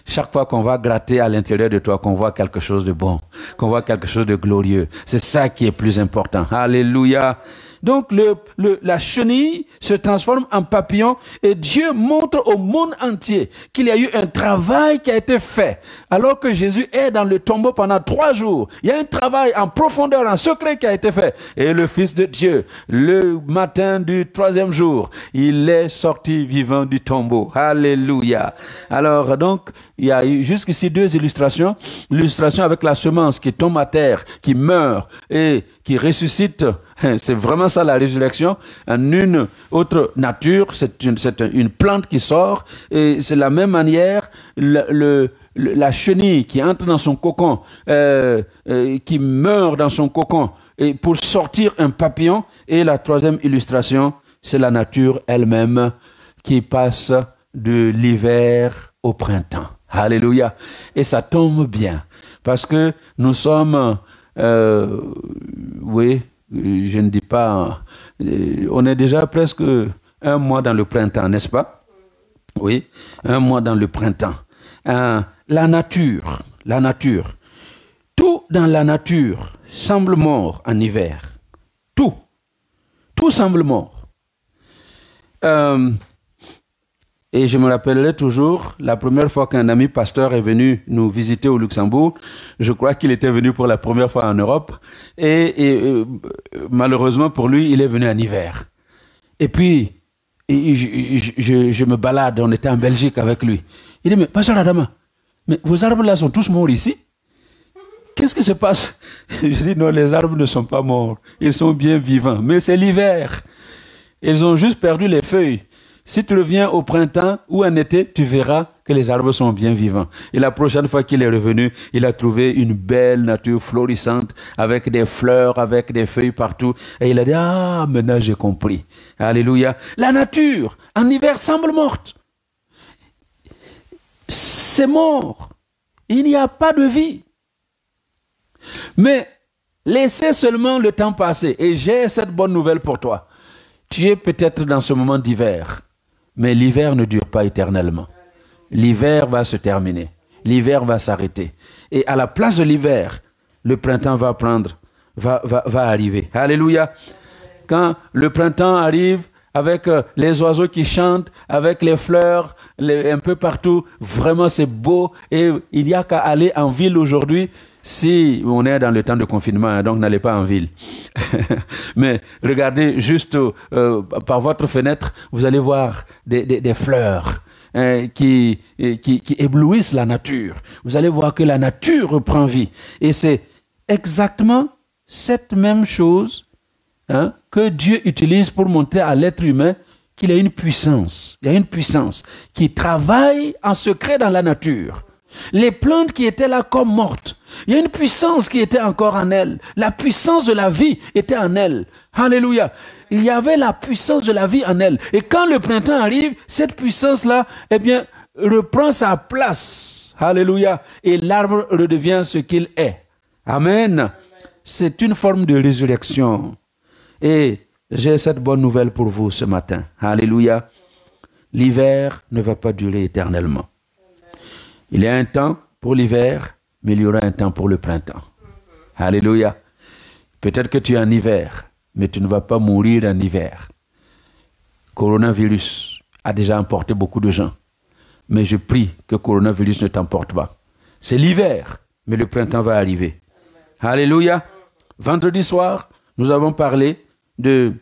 Chaque fois qu'on va gratter à l'intérieur de toi, qu'on voit quelque chose de bon, qu'on voit quelque chose de glorieux, c'est ça qui est plus important. Alléluia. Donc la chenille se transforme en papillon et Dieu montre au monde entier qu'il y a eu un travail qui a été fait. Alors que Jésus est dans le tombeau pendant 3 jours, il y a un travail en profondeur, en secret qui a été fait. Et le Fils de Dieu, le matin du 3e jour, il est sorti vivant du tombeau. Alléluia. Alors donc, il y a eu jusqu'ici 2 illustrations. L'illustration avec la semence qui tombe à terre, qui meurt et qui ressuscite. C'est vraiment ça la résurrection. En une autre nature, c'est une plante qui sort. Et c'est de la même manière, la chenille qui entre dans son cocon, qui meurt dans son cocon, et pour sortir un papillon. Et la 3e illustration, c'est la nature elle-même qui passe de l'hiver au printemps. Alléluia. Et ça tombe bien. Parce que nous sommes, oui, je ne dis pas, on est déjà presque 1 mois dans le printemps, n'est-ce pas? Oui, 1 mois dans le printemps. La nature, tout dans la nature semble mort en hiver. Tout semble mort. Et je me rappellerai toujours, la première fois qu'un ami pasteur est venu nous visiter au Luxembourg, je crois qu'il était venu pour la première fois en Europe, et malheureusement pour lui, il est venu en hiver. Et puis, je me balade, on était en Belgique avec lui. Il dit, mais pasteur Adama, mais vos arbres là sont tous morts ici? Qu'est-ce qui se passe? Je dis, non, les arbres ne sont pas morts, ils sont bien vivants, mais c'est l'hiver. Ils ont juste perdu les feuilles. Si tu reviens au printemps ou en été, tu verras que les arbres sont bien vivants. Et la prochaine fois qu'il est revenu, il a trouvé une belle nature florissante avec des fleurs, avec des feuilles partout. Et il a dit, ah, maintenant j'ai compris. Alléluia. La nature, en hiver, semble morte. C'est mort. Il n'y a pas de vie. Mais laissez seulement le temps passer. Et j'ai cette bonne nouvelle pour toi. Tu es peut-être dans ce moment d'hiver. Mais l'hiver ne dure pas éternellement. L'hiver va se terminer. L'hiver va s'arrêter. Et à la place de l'hiver, le printemps va arriver. Alléluia. Quand le printemps arrive, avec les oiseaux qui chantent, avec les fleurs, un peu partout, vraiment c'est beau. Et il n'y a qu'à aller en ville aujourd'hui. Si on est dans le temps de confinement, donc n'allez pas en ville. Mais regardez juste par votre fenêtre, vous allez voir des fleurs qui éblouissent la nature. Vous allez voir que la nature reprend vie. Et c'est exactement cette même chose que Dieu utilise pour montrer à l'être humain qu'il a une puissance. Il y a une puissance qui travaille en secret dans la nature. Les plantes qui étaient là comme mortes, il y a une puissance qui était encore en elles. La puissance de la vie était en elles. Alléluia. Il y avait la puissance de la vie en elles. Et quand le printemps arrive, cette puissance-là, reprend sa place. Alléluia. Et l'arbre redevient ce qu'il est. Amen. C'est une forme de résurrection. Et j'ai cette bonne nouvelle pour vous ce matin. Alléluia. L'hiver ne va pas durer éternellement. Il y a un temps pour l'hiver, mais il y aura un temps pour le printemps. Alléluia. Peut-être que tu es en hiver, mais tu ne vas pas mourir en hiver. Coronavirus a déjà emporté beaucoup de gens. Mais je prie que coronavirus ne t'emporte pas. C'est l'hiver, mais le printemps va arriver. Alléluia. Vendredi soir, nous avons parlé de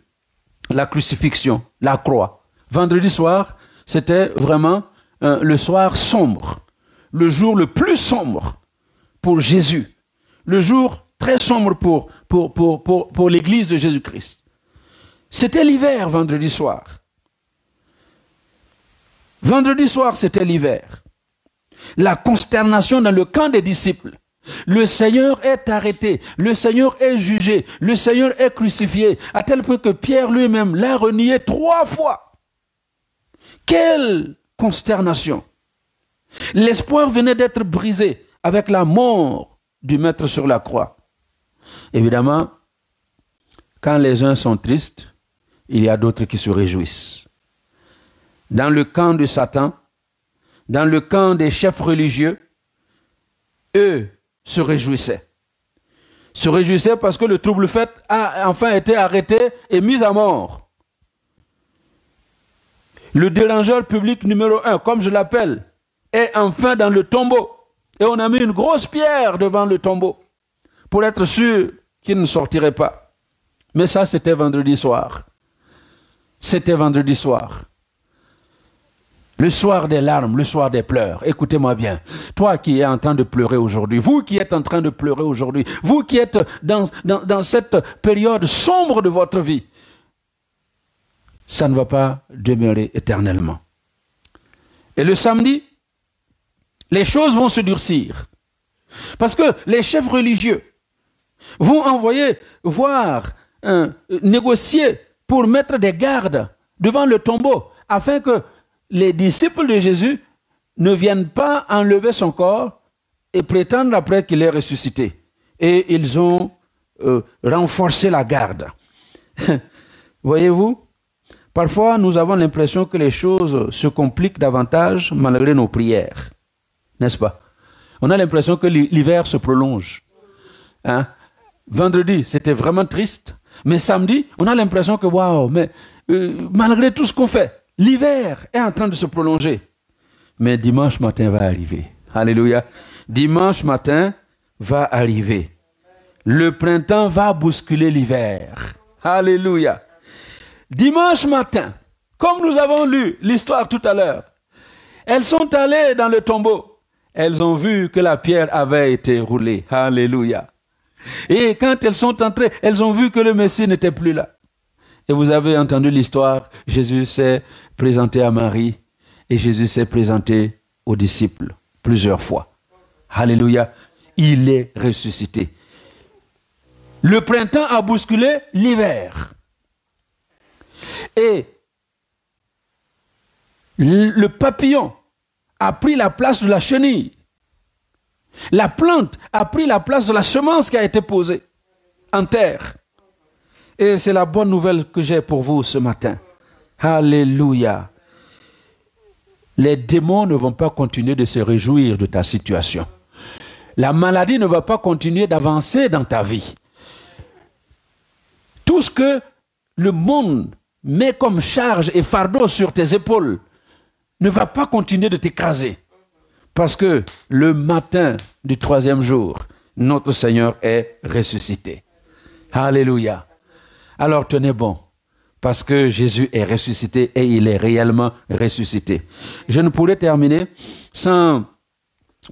la crucifixion, la croix. Vendredi soir, c'était vraiment le soir sombre, le jour le plus sombre pour Jésus, le jour très sombre pour l'église de Jésus-Christ. C'était l'hiver, vendredi soir. Vendredi soir, c'était l'hiver. La consternation dans le camp des disciples. Le Seigneur est arrêté, le Seigneur est jugé, le Seigneur est crucifié, à tel point que Pierre lui-même l'a renié 3 fois. Quelle consternation! L'espoir venait d'être brisé avec la mort du Maître sur la croix. Évidemment, quand les uns sont tristes, il y a d'autres qui se réjouissent. Dans le camp de Satan, dans le camp des chefs religieux, eux se réjouissaient. Se réjouissaient parce que le trouble-fait a enfin été arrêté et mis à mort. Le dérangeur public numéro 1, comme je l'appelle, est enfin dans le tombeau. Et on a mis une grosse pierre devant le tombeau pour être sûr qu'il ne sortirait pas. Mais ça, c'était vendredi soir. C'était vendredi soir. Le soir des larmes, le soir des pleurs. Écoutez-moi bien. Toi qui es en train de pleurer aujourd'hui, vous qui êtes en train de pleurer aujourd'hui, vous qui êtes dans cette période sombre de votre vie, ça ne va pas demeurer éternellement. Et le samedi, les choses vont se durcir. Parce que les chefs religieux vont envoyer négocier pour mettre des gardes devant le tombeau afin que les disciples de Jésus ne viennent pas enlever son corps et prétendre après qu'il est ressuscité. Et ils ont renforcé la garde. Voyez-vous, parfois nous avons l'impression que les choses se compliquent davantage malgré nos prières. N'est-ce pas? On a l'impression que l'hiver se prolonge. Hein? Vendredi, c'était vraiment triste. Mais samedi, on a l'impression que, waouh, mais malgré tout ce qu'on fait, l'hiver est en train de se prolonger. Mais dimanche matin va arriver. Alléluia. Dimanche matin va arriver. Le printemps va bousculer l'hiver. Alléluia. Dimanche matin, comme nous avons lu l'histoire tout à l'heure, elles sont allées dans le tombeau. Elles ont vu que la pierre avait été roulée. Alléluia. Et quand elles sont entrées, elles ont vu que le Messie n'était plus là. Et vous avez entendu l'histoire, Jésus s'est présenté à Marie et Jésus s'est présenté aux disciples plusieurs fois. Alléluia. Il est ressuscité. Le printemps a bousculé l'hiver. Et le papillon a pris la place de la chenille. La plante a pris la place de la semence qui a été posée en terre. Et c'est la bonne nouvelle que j'ai pour vous ce matin. Alléluia. Les démons ne vont pas continuer de se réjouir de ta situation. La maladie ne va pas continuer d'avancer dans ta vie. Tout ce que le monde met comme charge et fardeau sur tes épaules ne va pas continuer de t'écraser. Parce que le matin du 3e jour, notre Seigneur est ressuscité. Alléluia. Alors tenez bon, parce que Jésus est ressuscité et il est réellement ressuscité. Je ne pourrais terminer sans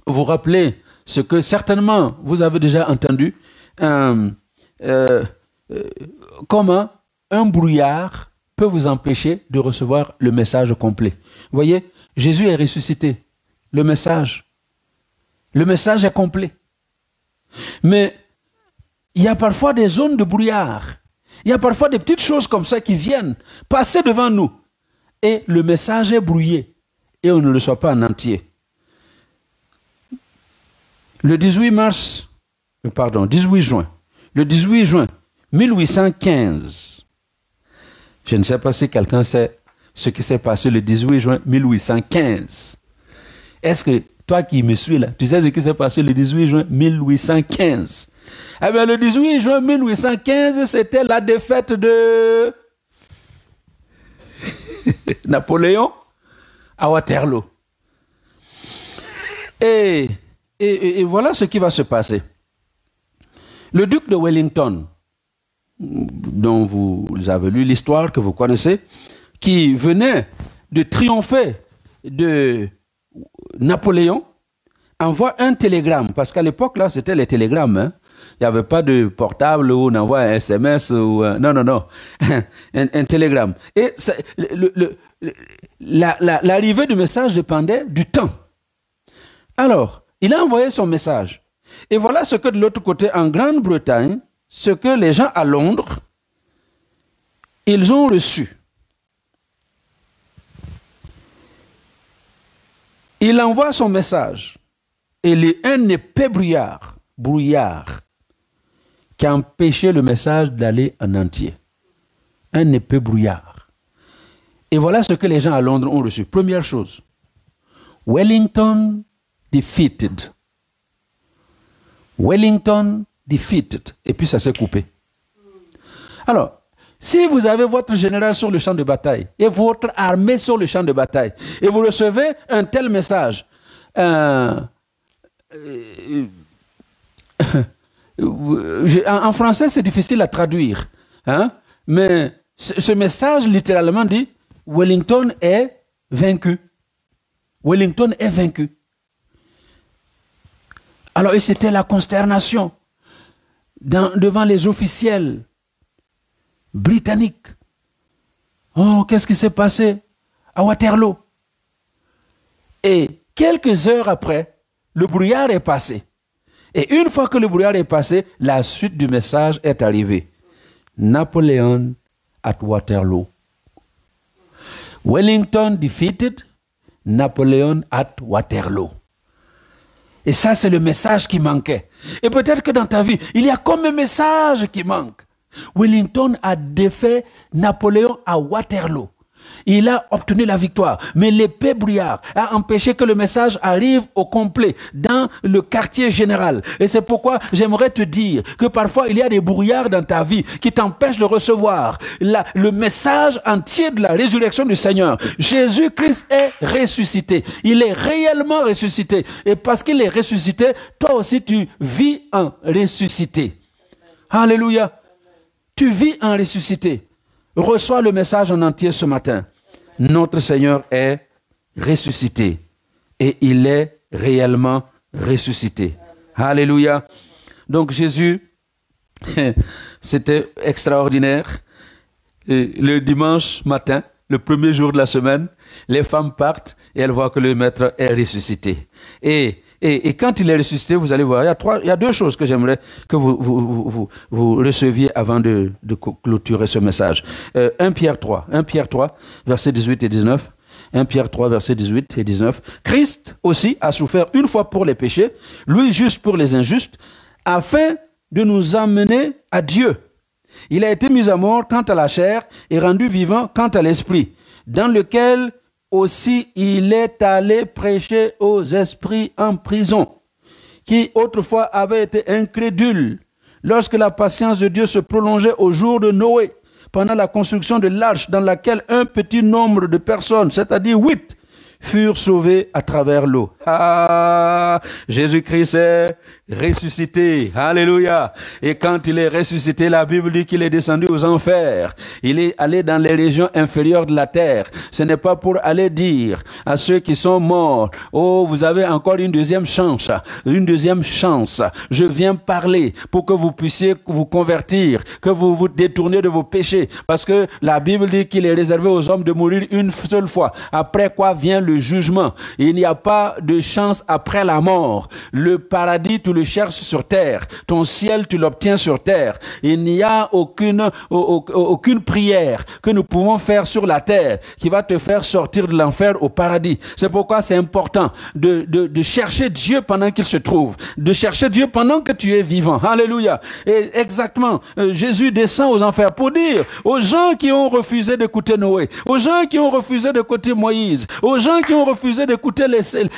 vous rappeler ce que certainement vous avez déjà entendu, comment un brouillard peut vous empêcher de recevoir le message complet. Vous voyez, Jésus est ressuscité. Le message est complet. Mais il y a parfois des zones de brouillard. Il y a parfois des petites choses comme ça qui viennent passer devant nous. Et le message est brouillé. Et on ne le reçoit pas en entier. Le 18 juin, le 18 juin 1815. Je ne sais pas si quelqu'un sait ce qui s'est passé le 18 juin 1815. Est-ce que toi qui me suis là, tu sais ce qui s'est passé le 18 juin 1815? Eh bien, le 18 juin 1815, c'était la défaite de Napoléon à Waterloo. Et voilà ce qui va se passer. Le duc de Wellington, dont vous avez lu l'histoire, que vous connaissez, qui venait de triompher de Napoléon, envoie un télégramme, parce qu'à l'époque, là, c'était les télégrammes. Hein. Il n'y avait pas de portable où on envoie un SMS. Non. un télégramme. Et l'arrivée du message dépendait du temps. Alors, il a envoyé son message. Et voilà ce que de l'autre côté, en Grande-Bretagne, ce que les gens à Londres, ils ont reçu. Il envoie son message. Et un épais brouillard, qui a empêché le message d'aller en entier. Un épais brouillard. Et voilà ce que les gens à Londres ont reçu. Première chose, Wellington defeated. Wellington defeated. Et puis ça s'est coupé. Alors, si vous avez votre général sur le champ de bataille et votre armée sur le champ de bataille et vous recevez un tel message, en français c'est difficile à traduire, hein? Mais ce message littéralement dit Wellington est vaincu. Wellington est vaincu. Alors, et c'était la consternation devant les officiels britanniques. Oh, qu'est-ce qui s'est passé à Waterloo? Et quelques heures après, le brouillard est passé. Et une fois que le brouillard est passé, la suite du message est arrivée. Napoleon at Waterloo. Wellington defeated, Napoleon at Waterloo. Et ça, c'est le message qui manquait. Et peut-être que dans ta vie, il y a comme un message qui manque. Wellington a défait Napoléon à Waterloo. Il a obtenu la victoire. Mais l'épais brouillard a empêché que le message arrive au complet dans le quartier général. Et c'est pourquoi j'aimerais te dire que parfois il y a des brouillards dans ta vie qui t'empêchent de recevoir le message entier de la résurrection du Seigneur. Jésus-Christ est ressuscité. Il est réellement ressuscité. Et parce qu'il est ressuscité, toi aussi tu vis en ressuscité. Alléluia. Tu vis en ressuscité. Reçois le message en entier ce matin. Notre Seigneur est ressuscité. Et il est réellement ressuscité. Alléluia. Donc Jésus, c'était extraordinaire. Et le dimanche matin, le premier jour de la semaine, les femmes partent et elles voient que le Maître est ressuscité. Et quand il est ressuscité, vous allez voir, il y a deux choses que j'aimerais que vous receviez avant de clôturer ce message. 1 Pierre 3, versets 18 et 19. 1 Pierre 3, versets 18 et 19. Christ aussi a souffert une fois pour les péchés, lui juste pour les injustes, afin de nous amener à Dieu. Il a été mis à mort quant à la chair et rendu vivant quant à l'esprit, dans lequel aussi il est allé prêcher aux esprits en prison, qui autrefois avaient été incrédules, lorsque la patience de Dieu se prolongeait au jour de Noé, pendant la construction de l'arche dans laquelle un petit nombre de personnes, c'est-à-dire 8, furent sauvés à travers l'eau. Ah, Jésus-Christ est ressuscité. Alléluia. Et quand il est ressuscité, la Bible dit qu'il est descendu aux enfers. Il est allé dans les régions inférieures de la terre. Ce n'est pas pour aller dire à ceux qui sont morts, oh, vous avez encore une deuxième chance. Une deuxième chance. Je viens parler pour que vous puissiez vous convertir, que vous vous détourniez de vos péchés. Parce que la Bible dit qu'il est réservé aux hommes de mourir une seule fois. Après quoi vient le de jugement. Il n'y a pas de chance après la mort. Le paradis, tu le cherches sur terre. Ton ciel, tu l'obtiens sur terre. Il n'y a aucune prière que nous pouvons faire sur la terre qui va te faire sortir de l'enfer au paradis. C'est pourquoi c'est important de chercher Dieu pendant qu'il se trouve, de chercher Dieu pendant que tu es vivant. Alléluia. Et exactement, Jésus descend aux enfers pour dire aux gens qui ont refusé d'écouter Noé, aux gens qui ont refusé d'écouter Moïse, aux gens qui ont refusé d'écouter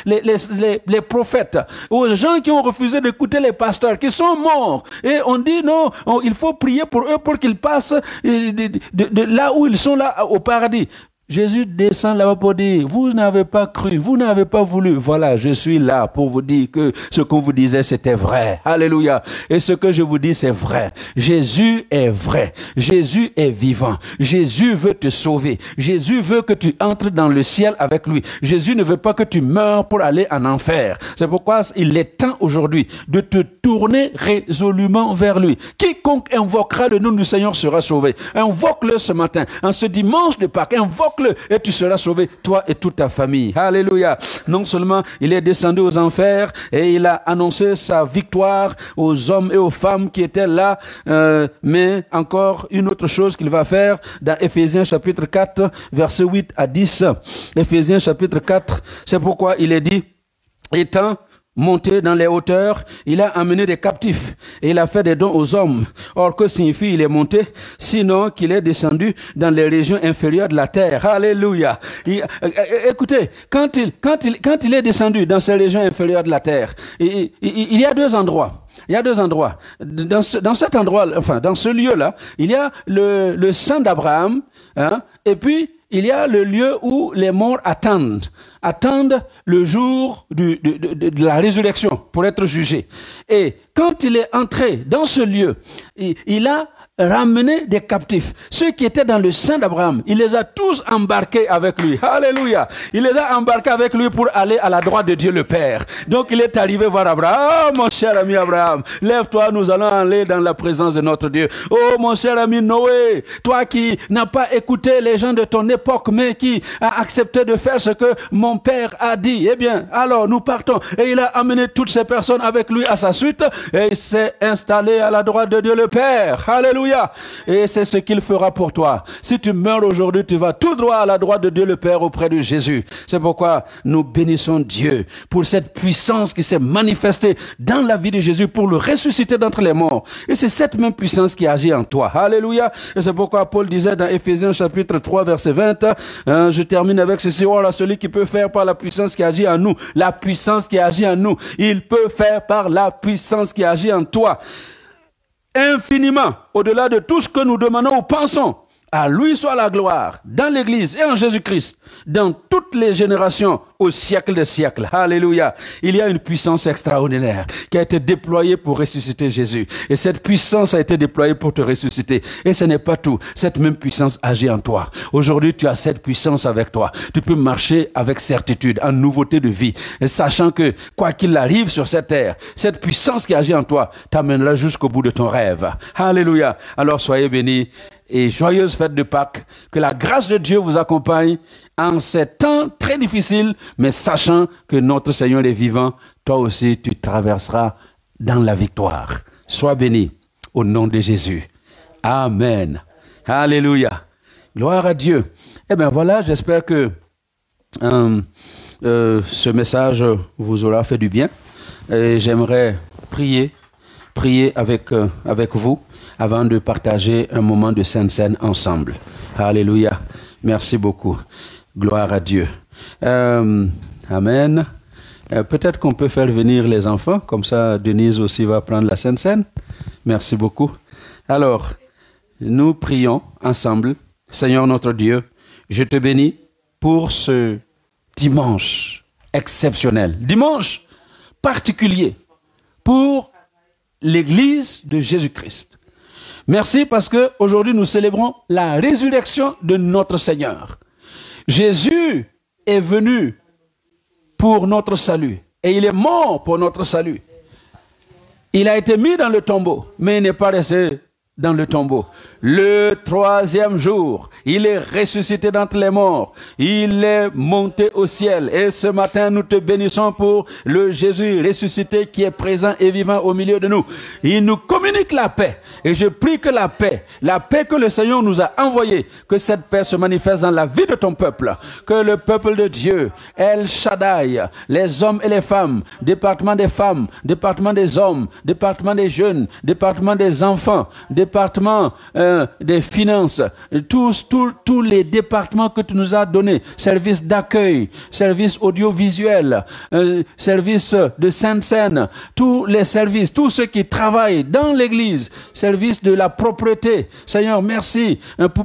les prophètes, aux gens qui ont refusé d'écouter les pasteurs, qui sont morts. Et on dit non, il faut prier pour eux pour qu'ils passent de là où ils sont là au paradis. Jésus descend là-bas pour dire, vous n'avez pas cru, vous n'avez pas voulu. Voilà, je suis là pour vous dire que ce qu'on vous disait, c'était vrai. Alléluia. Et ce que je vous dis, c'est vrai. Jésus est vrai. Jésus est vivant. Jésus veut te sauver. Jésus veut que tu entres dans le ciel avec lui. Jésus ne veut pas que tu meurs pour aller en enfer. C'est pourquoi il est temps aujourd'hui de te tourner résolument vers lui. Quiconque invoquera le nom du Seigneur sera sauvé. Invoque-le ce matin, en ce dimanche de Pâques. Invoque-le et tu seras sauvé, toi et toute ta famille. Alléluia. Non seulement il est descendu aux enfers et il a annoncé sa victoire aux hommes et aux femmes qui étaient là, mais encore une autre chose qu'il va faire dans Éphésiens chapitre 4, versets 8 à 10. Éphésiens chapitre 4, c'est pourquoi il est dit, étant monté dans les hauteurs, il a amené des captifs et il a fait des dons aux hommes. Or, que signifie il est monté? Sinon qu'il est descendu dans les régions inférieures de la terre. Alléluia. Écoutez, quand il est descendu dans ces régions inférieures de la terre, il y a deux endroits. Il y a deux endroits. Dans cet endroit, enfin, dans ce lieu-là, il y a le sein d'Abraham, hein, et puis il y a le lieu où les morts attendent le jour de la résurrection pour être jugé. Et quand il est entré dans ce lieu, il a ramené des captifs. Ceux qui étaient dans le sein d'Abraham, il les a tous embarqués avec lui. Alléluia. Il les a embarqués avec lui pour aller à la droite de Dieu le Père. Donc il est arrivé voir Abraham. Ah, mon cher ami Abraham, lève-toi, nous allons aller dans la présence de notre Dieu. Oh, mon cher ami Noé, toi qui n'as pas écouté les gens de ton époque, mais qui a accepté de faire ce que mon père a dit. Eh bien, alors nous partons. Et il a amené toutes ces personnes avec lui à sa suite et il s'est installé à la droite de Dieu le Père. Alléluia. Et c'est ce qu'il fera pour toi. Si tu meurs aujourd'hui, tu vas tout droit à la droite de Dieu le Père auprès de Jésus. C'est pourquoi nous bénissons Dieu pour cette puissance qui s'est manifestée dans la vie de Jésus pour le ressusciter d'entre les morts. Et c'est cette même puissance qui agit en toi. Alléluia. Et c'est pourquoi Paul disait dans Éphésiens chapitre 3 verset 20, je termine avec ceci, oh là, celui qui peut faire par la puissance qui agit en nous, la puissance qui agit en nous, il peut faire par la puissance qui agit en toi. Infiniment, au-delà de tout ce que nous demandons ou pensons. À lui soit la gloire, dans l'Église et en Jésus-Christ, dans toutes les générations, au siècle des siècles. Alléluia. Il y a une puissance extraordinaire qui a été déployée pour ressusciter Jésus. Et cette puissance a été déployée pour te ressusciter. Et ce n'est pas tout. Cette même puissance agit en toi. Aujourd'hui, tu as cette puissance avec toi. Tu peux marcher avec certitude, en nouveauté de vie. Et sachant que, quoi qu'il arrive sur cette terre, cette puissance qui agit en toi t'amènera jusqu'au bout de ton rêve. Alléluia. Alors soyez bénis. Et joyeuse fête de Pâques, que la grâce de Dieu vous accompagne en ces temps très difficiles, mais sachant que notre Seigneur est vivant, toi aussi tu traverseras dans la victoire. Sois béni au nom de Jésus. Amen. Alléluia. Gloire à Dieu. Eh bien voilà, j'espère que ce message vous aura fait du bien. Et j'aimerais prier avec vous avant de partager un moment de Sainte Seine ensemble. Alléluia. Merci beaucoup. Gloire à Dieu. Amen. Peut-être qu'on peut faire venir les enfants, comme ça Denise aussi va prendre la Sainte Seine. Merci beaucoup. Alors, nous prions ensemble. Seigneur notre Dieu, je te bénis pour ce dimanche exceptionnel, dimanche particulier pour l'Église de Jésus-Christ. Merci parce que aujourd'hui nous célébrons la résurrection de notre Seigneur. Jésus est venu pour notre salut et il est mort pour notre salut. Il a été mis dans le tombeau, mais il n'est pas resté dans le tombeau. Le troisième jour, il est ressuscité d'entre les morts. Il est monté au ciel. Et ce matin, nous te bénissons pour le Jésus ressuscité qui est présent et vivant au milieu de nous. Il nous communique la paix. Et je prie que la paix que le Seigneur nous a envoyée, que cette paix se manifeste dans la vie de ton peuple. Que le peuple de Dieu, El Shaddai, les hommes et les femmes, département des femmes, département des hommes, département des jeunes, département des enfants, département des finances, tous les départements que tu nous as donnés, service d'accueil, service audiovisuel, service de Sainte-Seine, tous les services, tous ceux qui travaillent dans l'église, service de la propreté. Seigneur, merci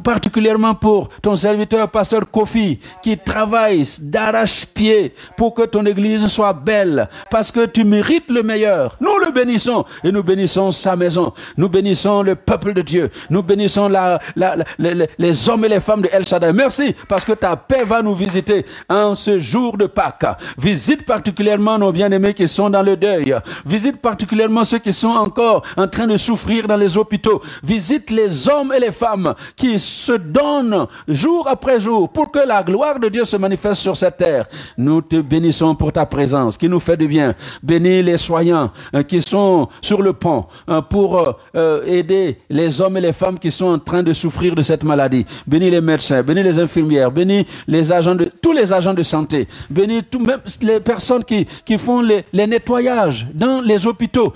particulièrement pour ton serviteur, pasteur Kofi, qui travaille d'arrache-pied pour que ton église soit belle, parce que tu mérites le meilleur. Nous le bénissons et nous bénissons sa maison. Nous bénissons le peuple de Dieu. Nous bénissons les hommes et les femmes de El Shaddai. Merci parce que ta paix va nous visiter en ce jour de Pâques. Visite particulièrement nos bien-aimés qui sont dans le deuil. Visite particulièrement ceux qui sont encore en train de souffrir dans les hôpitaux. Visite les hommes et les femmes qui se donnent jour après jour pour que la gloire de Dieu se manifeste sur cette terre. Nous te bénissons pour ta présence qui nous fait du bien. Bénis les soignants qui sont sur le pont pour aider les hommes et les femmes qui sont en train de souffrir de cette maladie. Bénis les médecins, bénis les infirmières, bénis tous les agents de santé, bénis même les personnes qui font les nettoyages dans les hôpitaux.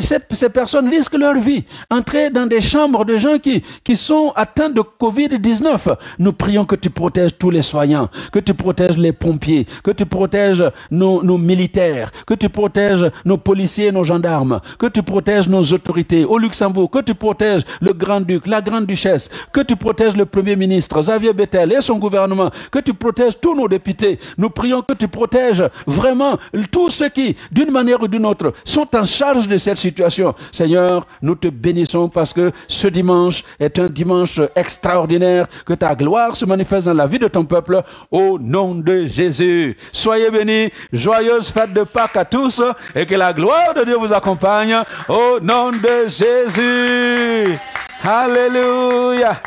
Ces personnes risquent leur vie. Entrer dans des chambres de gens qui sont atteints de Covid-19. Nous prions que tu protèges tous les soignants, que tu protèges les pompiers, que tu protèges nos militaires, que tu protèges nos policiers et nos gendarmes, que tu protèges nos autorités au Luxembourg, que tu protèges le grand-duc, la grande-duchesse, que tu protèges le premier ministre, Xavier Bettel et son gouvernement, que tu protèges tous nos députés. Nous prions que tu protèges vraiment tous ceux qui, d'une manière ou d'une autre, sont en charge de cette situation. Seigneur, nous te bénissons parce que ce dimanche est un dimanche extraordinaire, que ta gloire se manifeste dans la vie de ton peuple au nom de Jésus. Soyez bénis, joyeuse fête de Pâques à tous et que la gloire de Dieu vous accompagne au nom de Jésus. Alléluia.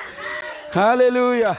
Alléluia.